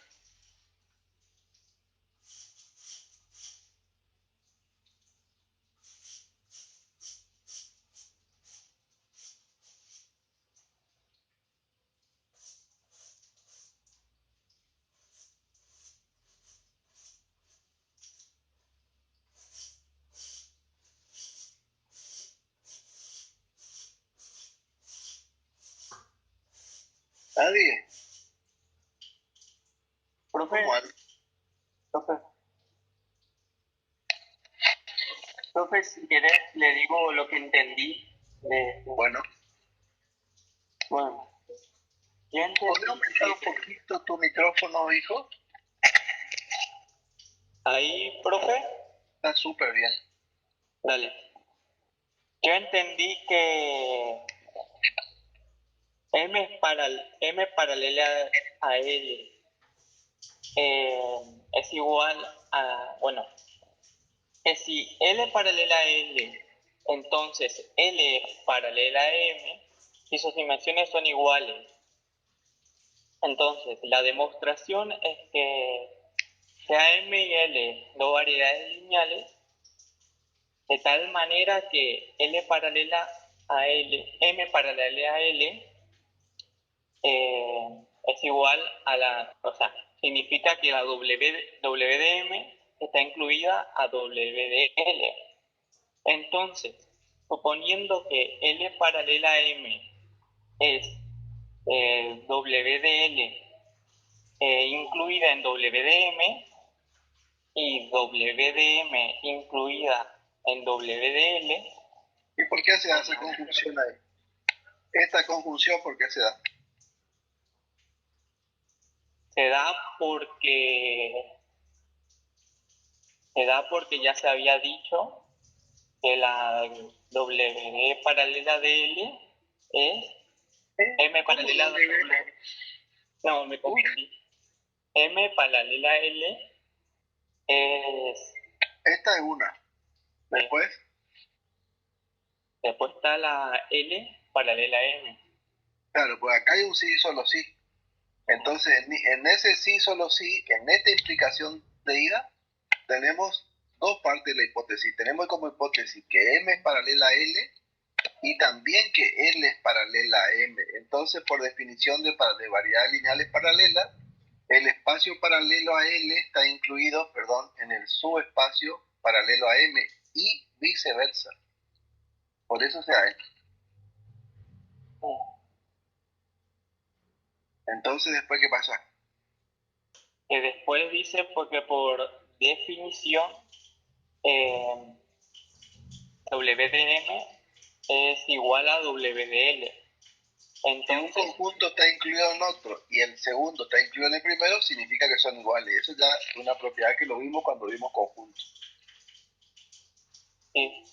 ¿Nadie? Profe, ¿Cómo al- profe, profe, si querés, le digo lo que entendí. Bueno, Bueno, yo ¿podría entendí aumentar un que poquito tu micrófono, hijo? ahí, profe, Está súper bien. dale. Yo entendí que M paralela a L es igual a, bueno, que si L paralela a L, entonces L es paralela a M y sus dimensiones son iguales. Entonces, la demostración es que sea M y L dos variedades lineales, de tal manera que L paralela a L, M paralela a L, es igual a la, o sea, significa que la W de M está incluida a W de L. Entonces, suponiendo que L paralela a M es W de L incluida en W de M y W de M incluida en W de L, ¿Y por qué se hace conjunción ahí? Esta conjunción, ¿por qué se da? se da porque ya se había dicho que la W paralela de L es M ¿Cómo paralela W? W. No, me confundí. M paralela a L es. Esta es una. Después, Después está la L paralela a M. claro, pues acá hay un sí y solo sí. Entonces, en ese sí, solo sí, en esta implicación de ida, tenemos dos partes de la hipótesis. Tenemos como hipótesis que M es paralela a L y también que L es paralela a M. Entonces, por definición de variedades lineales paralelas, el espacio paralelo a L está incluido, en el subespacio paralelo a M y viceversa. Por eso se da esto. Entonces, ¿después qué pasa? Que después dice porque por definición W de M es igual a W de L. Si un Entonces, conjunto está incluido en otro y el segundo está incluido en el primero, significa que son iguales. Eso ya es una propiedad que lo vimos cuando vimos conjuntos. sí.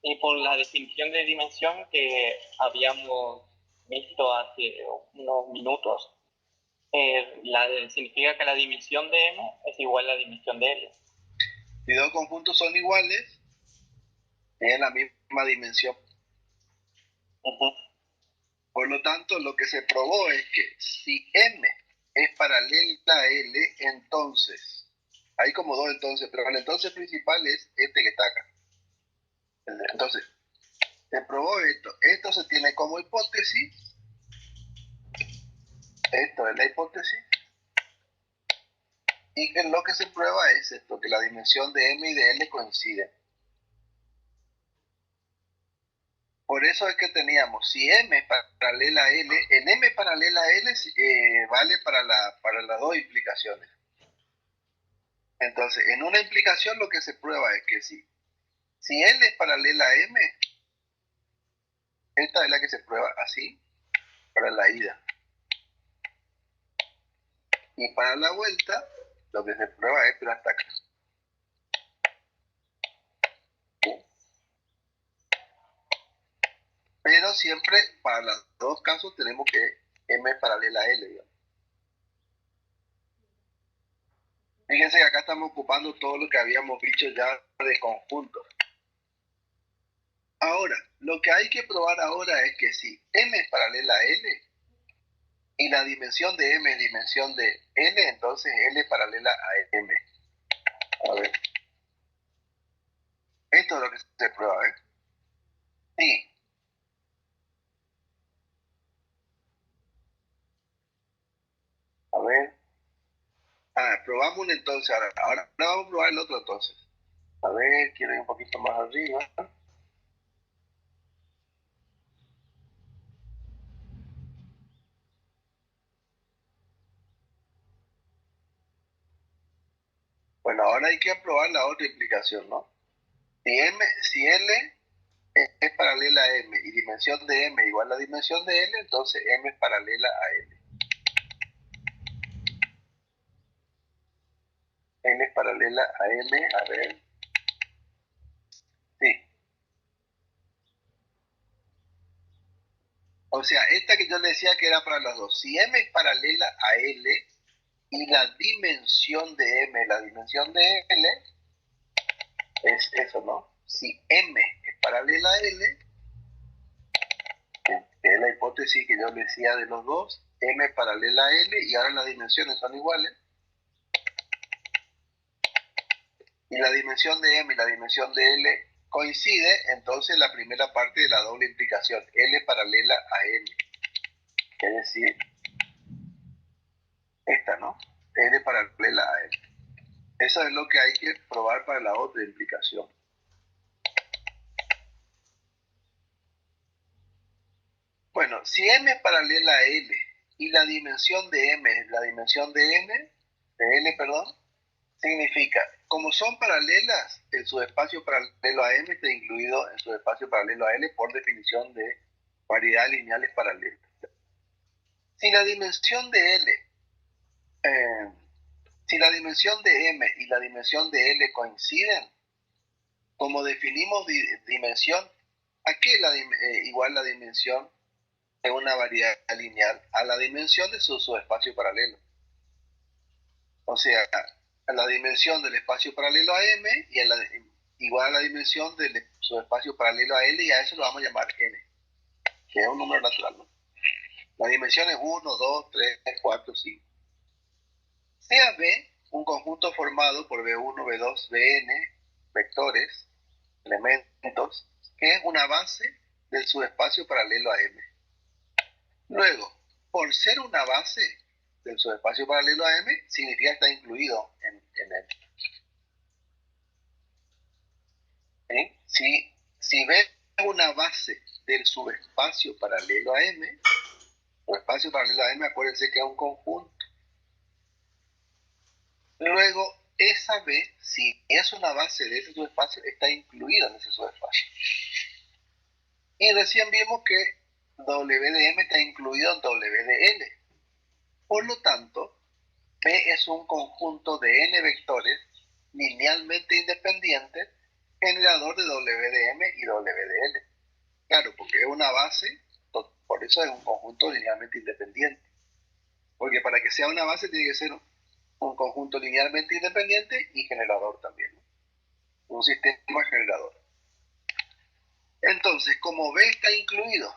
Y por la definición de dimensión que habíamos visto hace unos minutos, significa que la dimensión de M es igual a la dimensión de L. Si dos conjuntos son iguales, tienen la misma dimensión. Uh-huh. Por lo tanto, lo que se probó es que si M es paralela a L, entonces, hay como dos entonces, pero el entonces principal es este que está acá. Entonces, se probó esto. Esto se tiene como hipótesis. Esto es la hipótesis. Y que lo que se prueba es esto, que la dimensión de M y de L coinciden. Por eso es que teníamos, si M es paralela a L, en M paralela a L vale para las dos implicaciones. Entonces, en una implicación lo que se prueba es que si L es paralela a M, esta es la que se prueba así, para la ida. Y para la vuelta, lo que se prueba es, pero hasta acá. Pero siempre, para los dos casos, tenemos que M es paralela a L, digamos. Fíjense que acá estamos ocupando todo lo que habíamos dicho ya de conjunto. Ahora, lo que hay que probar ahora es que si M es paralela a L, y la dimensión de M es dimensión de L, entonces L es paralela a M. A ver. Esto es lo que se prueba, ¿eh? Sí. A ver. Probamos uno entonces. Ahora vamos a probar el otro entonces. A ver, quiero ir un poquito más arriba. Bueno, ahora hay que probar la otra implicación, ¿no? Si L es paralela a M y dimensión de M igual a la dimensión de L, entonces M es paralela a L. N es paralela a M, a ver. Sí. O sea, esta que yo le decía que era para las dos. Si M es paralela a L y la dimensión de M, la dimensión de L, es eso, ¿no? Si M es paralela a L, que es la hipótesis que yo le decía de los dos, M es paralela a L y ahora las dimensiones son iguales, y la dimensión de M y la dimensión de L coincide, entonces la primera parte de la doble implicación, L paralela a M. Es decir, esta, ¿no? L paralela a L. Eso es lo que hay que probar para la otra implicación. Bueno, si M es paralela a L y la dimensión de M es la dimensión de L, perdón, significa, como son paralelas, el subespacio paralelo a M está incluido en subespacio paralelo a L por definición de variedades lineales paralelas. Si la dimensión de L, si la dimensión de M y la dimensión de L coinciden, como definimos dimensión, ¿a qué igual la dimensión de una variedad lineal? A la dimensión de su subespacio paralelo. O sea, a la dimensión del espacio paralelo a M y igual a la dimensión del subespacio paralelo a L, y a eso lo vamos a llamar N, que es un número natural, ¿no? La dimensión es 1, 2, 3, 4, 5. Sea B un conjunto formado por B1, B2, Bn, vectores, elementos, que es una base del subespacio paralelo a M. Luego, por ser una base del subespacio paralelo a M, significa que está incluido en M. ¿Sí? Si B es una base del subespacio paralelo a M, subespacio paralelo a M, acuérdense que es un conjunto. Luego, esa B, si es una base de ese subespacio, está incluida en ese subespacio. Y recién vimos que W de M está incluido en W de L. Por lo tanto, B es un conjunto de n vectores linealmente independientes, generador de W de M y W de L. Claro, porque es una base, por eso es un conjunto linealmente independiente. Porque para que sea una base tiene que ser un conjunto linealmente independiente y generador también, ¿no? Un sistema generador. Entonces, como B está incluido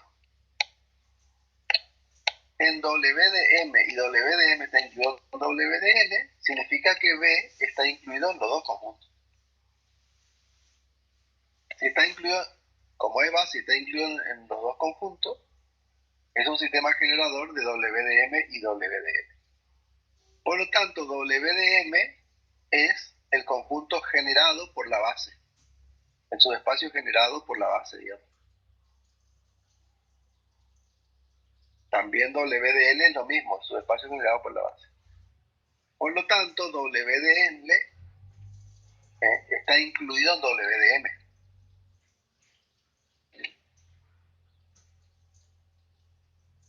en W de M y W de M está incluido en W de L, significa que B está incluido en los dos conjuntos. Si está incluido, como es base, está incluido en los dos conjuntos, es un sistema generador de W de M y W de L. Por lo tanto, W de M es el conjunto generado por la base, el subespacio generado por la base, digamos. También W de L es lo mismo, subespacio generado por la base. Por lo tanto, W de L está incluido en W de M.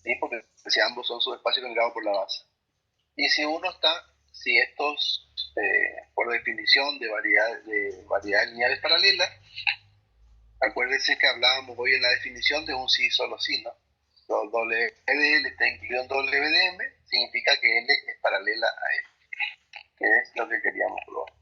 ¿Sí? Porque si ambos son subespacios generados por la base. Y si estos, por definición de variedades lineales paralelas, acuérdense que hablábamos hoy en la definición de un sí solo sí, ¿no? W de L está incluido en W de M, significa que L es paralela a L, que es lo que queríamos probar.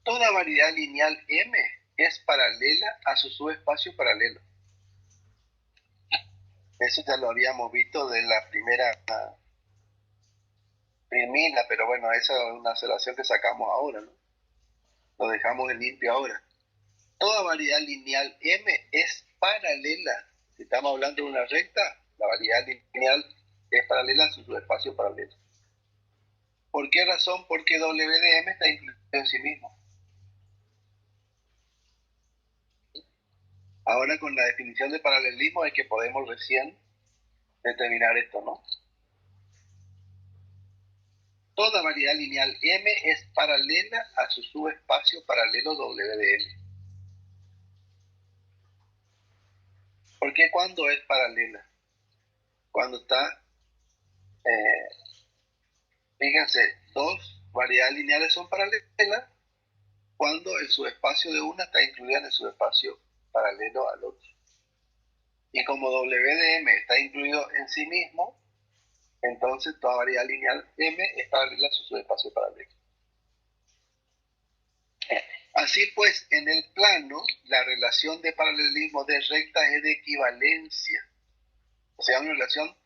Toda variedad lineal M es paralela a su subespacio paralelo. Eso ya lo habíamos visto de la primera primina, pero bueno, esa es una observación que sacamos ahora, ¿no? Lo dejamos en limpio ahora. Toda variedad lineal M es paralela. Si estamos hablando de una recta, la variedad lineal es paralela a su subespacio paralelo. ¿Por qué razón? Porque W de M está incluido en sí mismo. Ahora con la definición de paralelismo es que podemos recién determinar esto, ¿no? Toda variedad lineal M es paralela a su subespacio paralelo W de M. ¿Por qué cuando es paralela? Cuando está, fíjense, dos variedades lineales son paralelas cuando el subespacio de una está incluida en el subespacio paralelo al otro. Y como W de M está incluido en sí mismo, entonces toda variedad lineal M es paralela a su subespacio paralelo. Así pues, en el plano, la relación de paralelismo de rectas es de equivalencia. O sea, una relación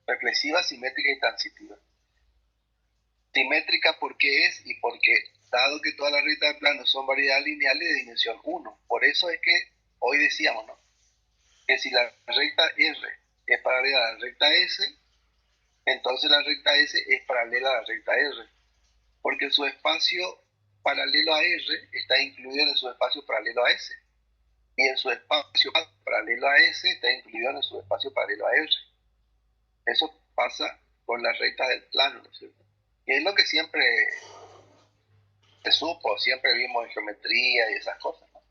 reflexiva, simétrica y transitiva. Simétrica porque es y porque, dado que todas las rectas del plano son variedades lineales de dimensión 1. Por eso es que hoy decíamos, ¿no?, que si la recta R es paralela a la recta S, entonces la recta S es paralela a la recta R. Porque el subespacio paralelo a R está incluido en el subespacio paralelo a S. Y el subespacio paralelo a S está incluido en el subespacio paralelo a R. Eso pasa con las rectas del plano, ¿no es cierto? Y es lo que siempre se supo, siempre vimos en geometría y esas cosas, ¿no?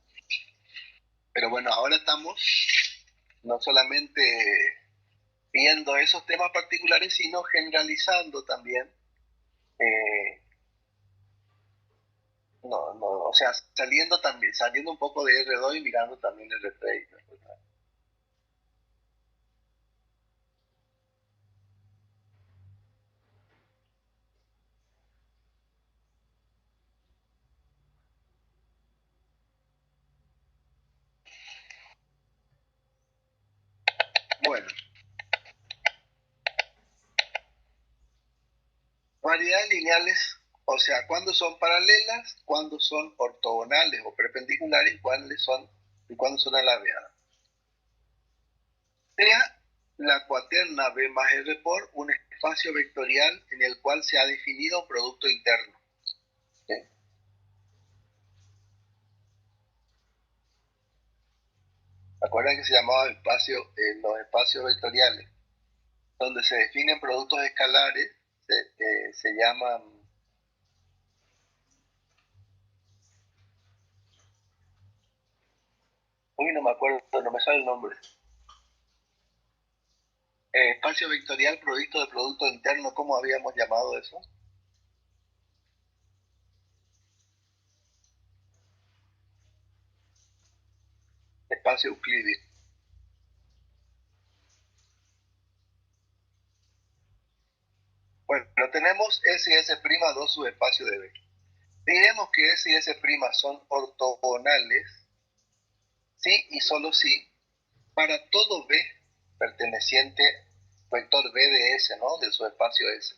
Pero bueno, ahora estamos no solamente viendo esos temas particulares, sino generalizando también. O sea, saliendo un poco de R2 y mirando también R3. Bueno, variedades lineales, o sea, cuando son paralelas, cuando son ortogonales o perpendiculares, y cuándo son alabeadas. Sea la cuaterna B más R por un espacio vectorial en el cual se ha definido un producto interno. ¿Sí? ¿Acuerdan que se llamaba los espacios vectoriales? Donde se definen productos escalares, se llaman... Uy, no me acuerdo, no me sale el nombre. Espacio vectorial provisto de producto interno, ¿cómo habíamos llamado eso? Espacio euclídeo. Bueno, tenemos S y S', dos subespacios de B. Diremos que S y S' son ortogonales, sí y solo sí, para todo B perteneciente vector B de S, ¿no?, del subespacio S.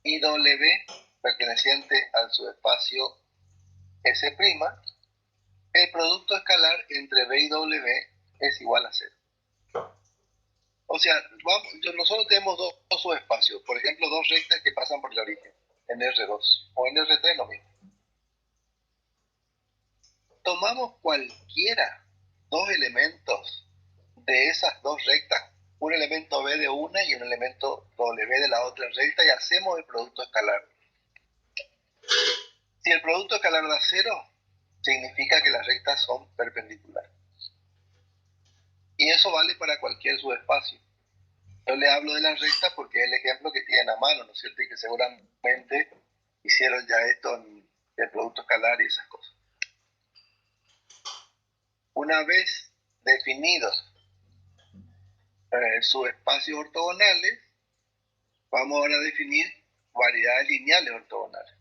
Y W perteneciente al subespacio S', el producto escalar entre B y W es igual a 0. O sea, nosotros tenemos dos subespacios, por ejemplo, dos rectas que pasan por el origen, en R2, o en R3 lo mismo. Tomamos cualquiera, dos elementos de esas dos rectas, un elemento B de una y un elemento W de la otra recta, y hacemos el producto escalar. Si el producto escalar da 0, significa que las rectas son perpendiculares. Y eso vale para cualquier subespacio. Yo le hablo de las rectas porque es el ejemplo que tienen a mano, ¿no es cierto? Y que seguramente hicieron ya esto en el producto escalar y esas cosas. Una vez definidos subespacios ortogonales, vamos ahora a definir variedades lineales ortogonales.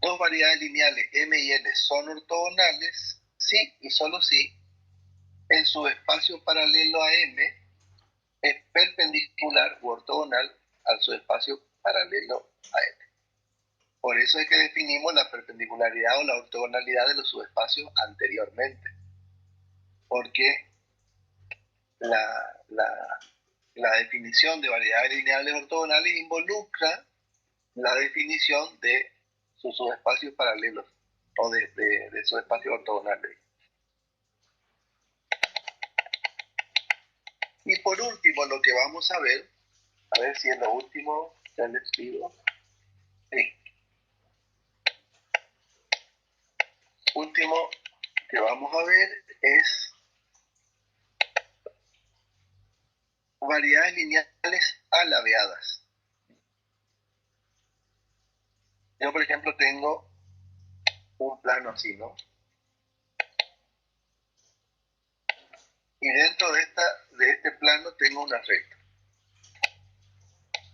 dos variedades lineales M y N son ortogonales si y solo si el subespacio paralelo a M es perpendicular u ortogonal al subespacio paralelo a M. Por eso es que definimos la perpendicularidad o la ortogonalidad de los subespacios anteriormente. Porque la definición de variedades lineales ortogonales involucra la definición de sus subespacios paralelos o de subespacios ortogonales. Y por último, lo que vamos a ver si es lo último, ya les pido. Sí. Último que vamos a ver es variedades lineales alabeadas. Yo, por ejemplo, tengo un plano así, ¿no? Y dentro de este plano tengo una recta.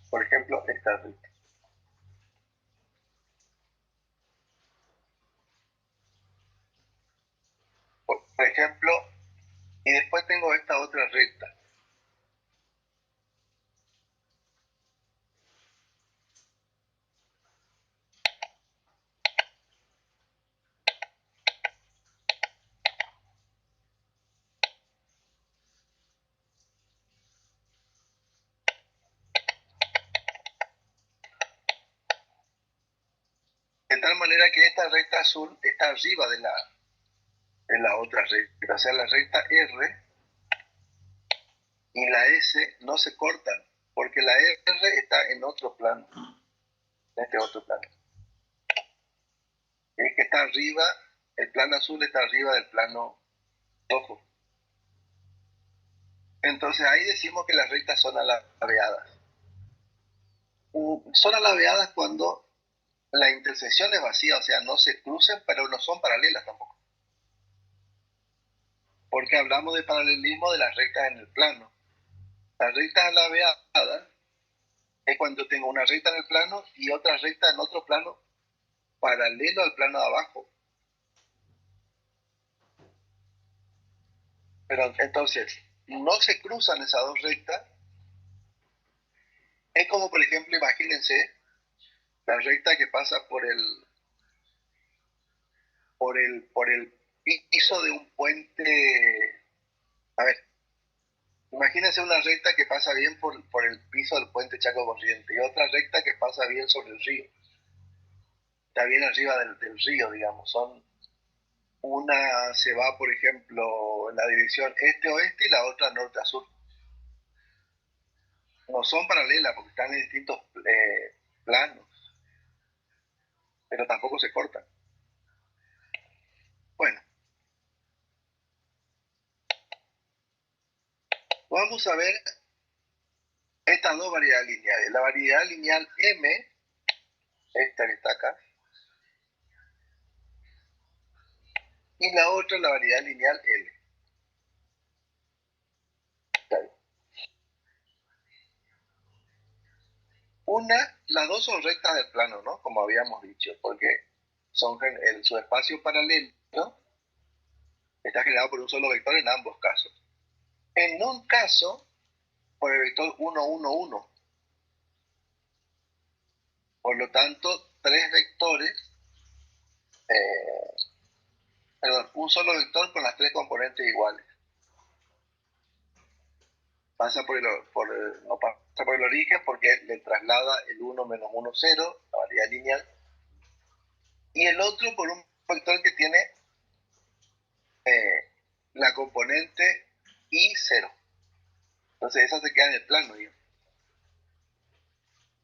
Por ejemplo, esta recta. Por ejemplo, y después tengo esta otra recta. De tal manera que esta recta azul está arriba de la otra recta. O sea, la recta R y la S no se cortan, porque la R está en otro plano, en este otro plano. El que está arriba, el plano azul está arriba del plano rojo. Entonces ahí decimos que las rectas son alabeadas. Son alabeadas cuando la intersección es vacía, o sea, no se cruzan, pero no son paralelas tampoco. Porque hablamos de paralelismo de las rectas en el plano. Las rectas alabeadas es cuando tengo una recta en el plano y otra recta en otro plano paralelo al plano de abajo. Pero entonces, no se cruzan esas dos rectas. Es como, por ejemplo, imagínense la recta que pasa por el piso de un puente. A ver, imagínense una recta que pasa bien por el piso del puente Chaco Corriente y otra recta que pasa bien sobre el río. Está bien arriba del río, digamos. Una se va, por ejemplo, en la dirección este-oeste y la otra norte-sur. No son paralelas porque están en distintos planos, pero tampoco se cortan. Bueno, vamos a ver estas dos variedades lineales. La variedad lineal M, esta que está acá, y la otra la variedad lineal L. Las dos son rectas del plano, ¿no? Como habíamos dicho, porque su espacio paralelo está generado por un solo vector en ambos casos. En un caso, por el vector 1, 1, 1. Por lo tanto, tres vectores, un solo vector con las tres componentes iguales. No pasa por el origen porque le traslada el 1 menos 1, 0, la variedad lineal. Y el otro por un vector que tiene la componente y 0. Entonces esa se queda en el plano. ¿Ya?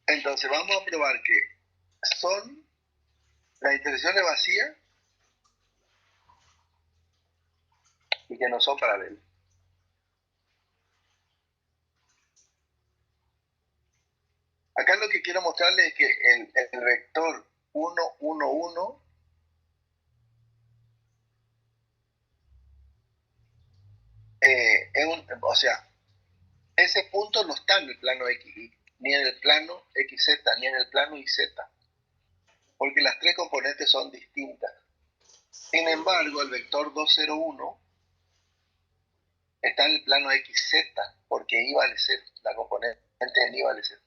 Entonces vamos a probar que son las intersecciones vacías y que no son paralelas. Acá lo que quiero mostrarles es que el vector 1, 1, 1 o sea, ese punto no está en el plano X, ni en el plano XZ, ni en el plano YZ. porque las tres componentes son distintas. Sin embargo, el vector 201 está en el plano XZ, porque I vale 0, la componente en I vale 0.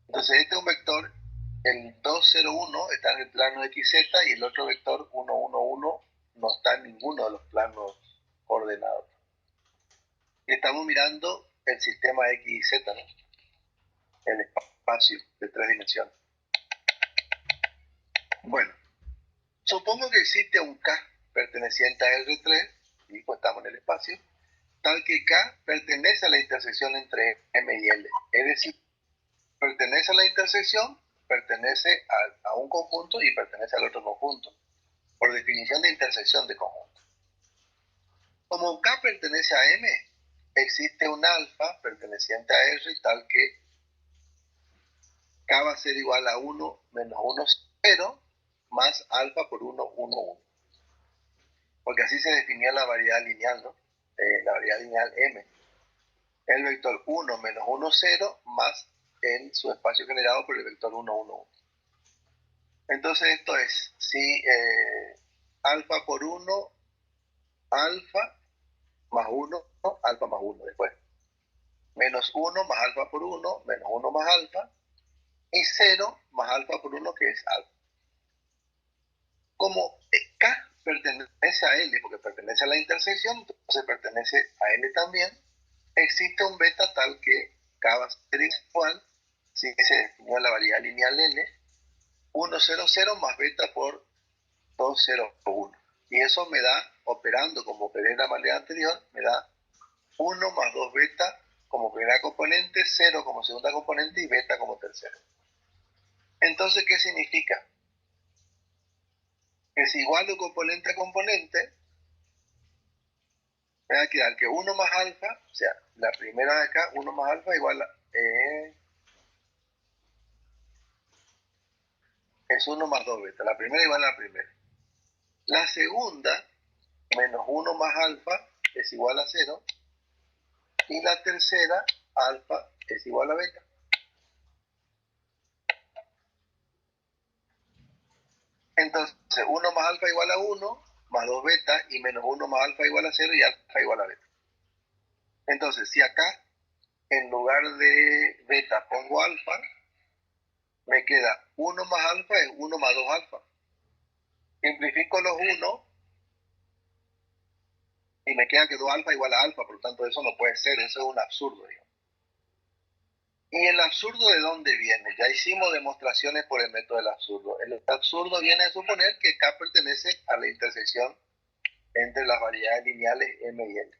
Entonces este es un vector, el 201 está en el plano XZ y el otro vector 111 no está en ninguno de los planos ordenados. Estamos mirando el sistema XZ, ¿no? El espacio de 3 dimensiones. Bueno, supongo que existe un K perteneciente a R3, y pues estamos en el espacio, tal que K pertenece a la intersección entre M y L. Es decir, pertenece a la intersección, pertenece a un conjunto y pertenece al otro conjunto, por definición de intersección de conjunto. Como K pertenece a M, existe un alfa perteneciente a R, tal que K va a ser igual a 1 menos 1, 0, más alfa por 1, 1, 1. Porque así se definía la variedad lineal, ¿no? La variedad lineal M. El vector 1 menos 1, 0, más en su espacio generado por el vector 1, 1, 1. Entonces esto es, si alfa por 1, alfa más 1, ¿no? Alfa más 1 después. Menos 1 más alfa por 1, menos 1 más alfa, y 0 más alfa por 1, que es alfa. Como K pertenece a L, porque pertenece a la intersección, entonces pertenece a L también, existe un beta tal que K va a ser igual, si se definió la variedad lineal L, 1, 0, 0 más beta por 2, 0, 1. Y eso me da, operando como operé en la manera anterior, me da 1 más 2 beta como primera componente, 0 como segunda componente y beta como tercera. Entonces, ¿qué significa? Que si igualo componente a componente, me va a quedar que 1 más alfa, o sea, la primera de acá, 1 más alfa igual a, es 1 más 2 beta. La primera igual a la primera. La segunda, menos 1 más alfa, es igual a 0. Y la tercera, alfa, es igual a beta. Entonces, 1 más alfa igual a 1, más 2 beta, y menos 1 más alfa igual a 0, y alfa igual a beta. Entonces, si acá, en lugar de beta, pongo alfa, me queda 1 más alfa es 1 más 2 alfa. Simplifico los 1 y me queda que 2 alfa igual a alfa, por lo tanto eso no puede ser, eso es un absurdo, digamos. ¿Y el absurdo de dónde viene? Ya hicimos demostraciones por el método del absurdo. El absurdo viene a suponer que K pertenece a la intersección entre las variedades lineales M y L.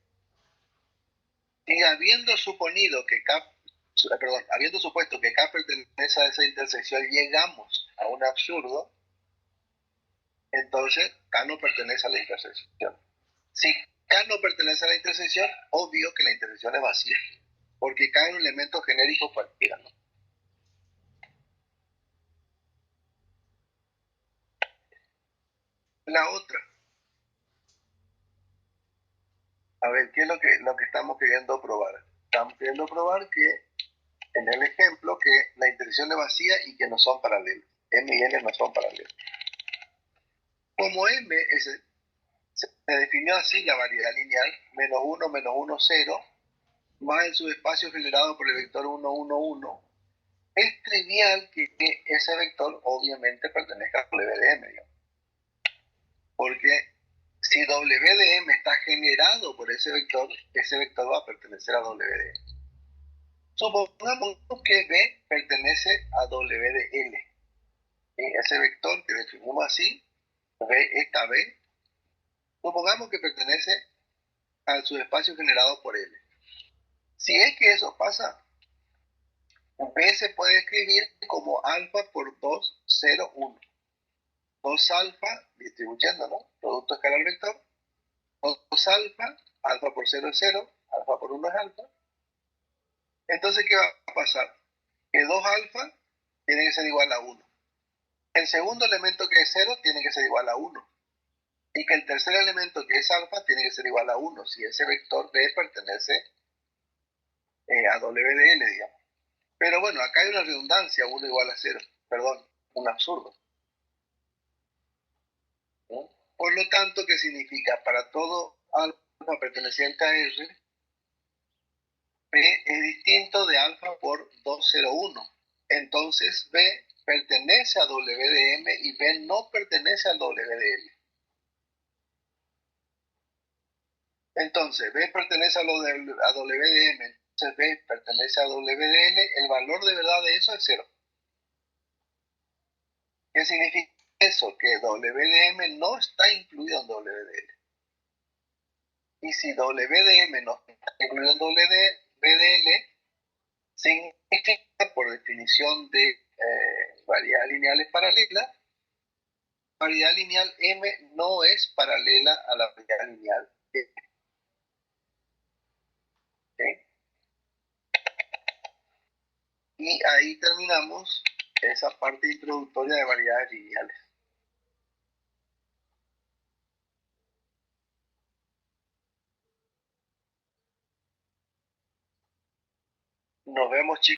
Y habiendo suponido que habiendo supuesto que K pertenece a esa intersección, llegamos a un absurdo, entonces K no pertenece a la intersección. Si K no pertenece a la intersección, obvio que la intersección es vacía, porque K es un elemento genérico cualquiera, ¿no? La otra, a ver, ¿qué es lo que estamos queriendo probar? Estamos queriendo probar que, en el ejemplo, que la intersección es vacía y que no son paralelos. M y L no son paralelos. Como M se definió así la variedad lineal, menos 1, menos 1, 0, más el subespacio generado por el vector 1, 1, 1, es trivial que ese vector obviamente pertenezca a W de M, digamos. Porque si W de M está generado por ese vector va a pertenecer a W de M. Supongamos que B pertenece a W de L. Y ese vector que definimos así, esta B, supongamos que pertenece al subespacio generado por L. Si es que eso pasa, B se puede escribir como alfa por 2, 0, 1. 2 alfa, distribuyendo, ¿no? Producto escalar vector. 2 alfa, alfa por 0 es 0, alfa por 1 es alfa. Entonces, ¿qué va a pasar? Que 2 alfa tiene que ser igual a 1. El segundo elemento que es 0 tiene que ser igual a 1. Y que el tercer elemento que es alfa tiene que ser igual a 1, si ese vector B pertenece a W de L, digamos. Pero bueno, acá hay una redundancia, 1 igual a 0. Perdón, un absurdo. ¿No? Por lo tanto, ¿qué significa? Para todo alfa perteneciente a R, B es distinto de alfa por 201. Entonces B pertenece a W de M y B no pertenece al W de L. Entonces B pertenece a W de M, entonces B pertenece a W de L, el valor de verdad de eso es 0. ¿Qué significa eso? Que W de M no está incluido en W de L. Y si W de M no está incluido en W de L, significa, por definición de variedades lineales paralelas, variedad lineal M no es paralela a la variedad lineal M. ¿Okay? Y ahí terminamos esa parte introductoria de variedades lineales. Nos vemos, chicos.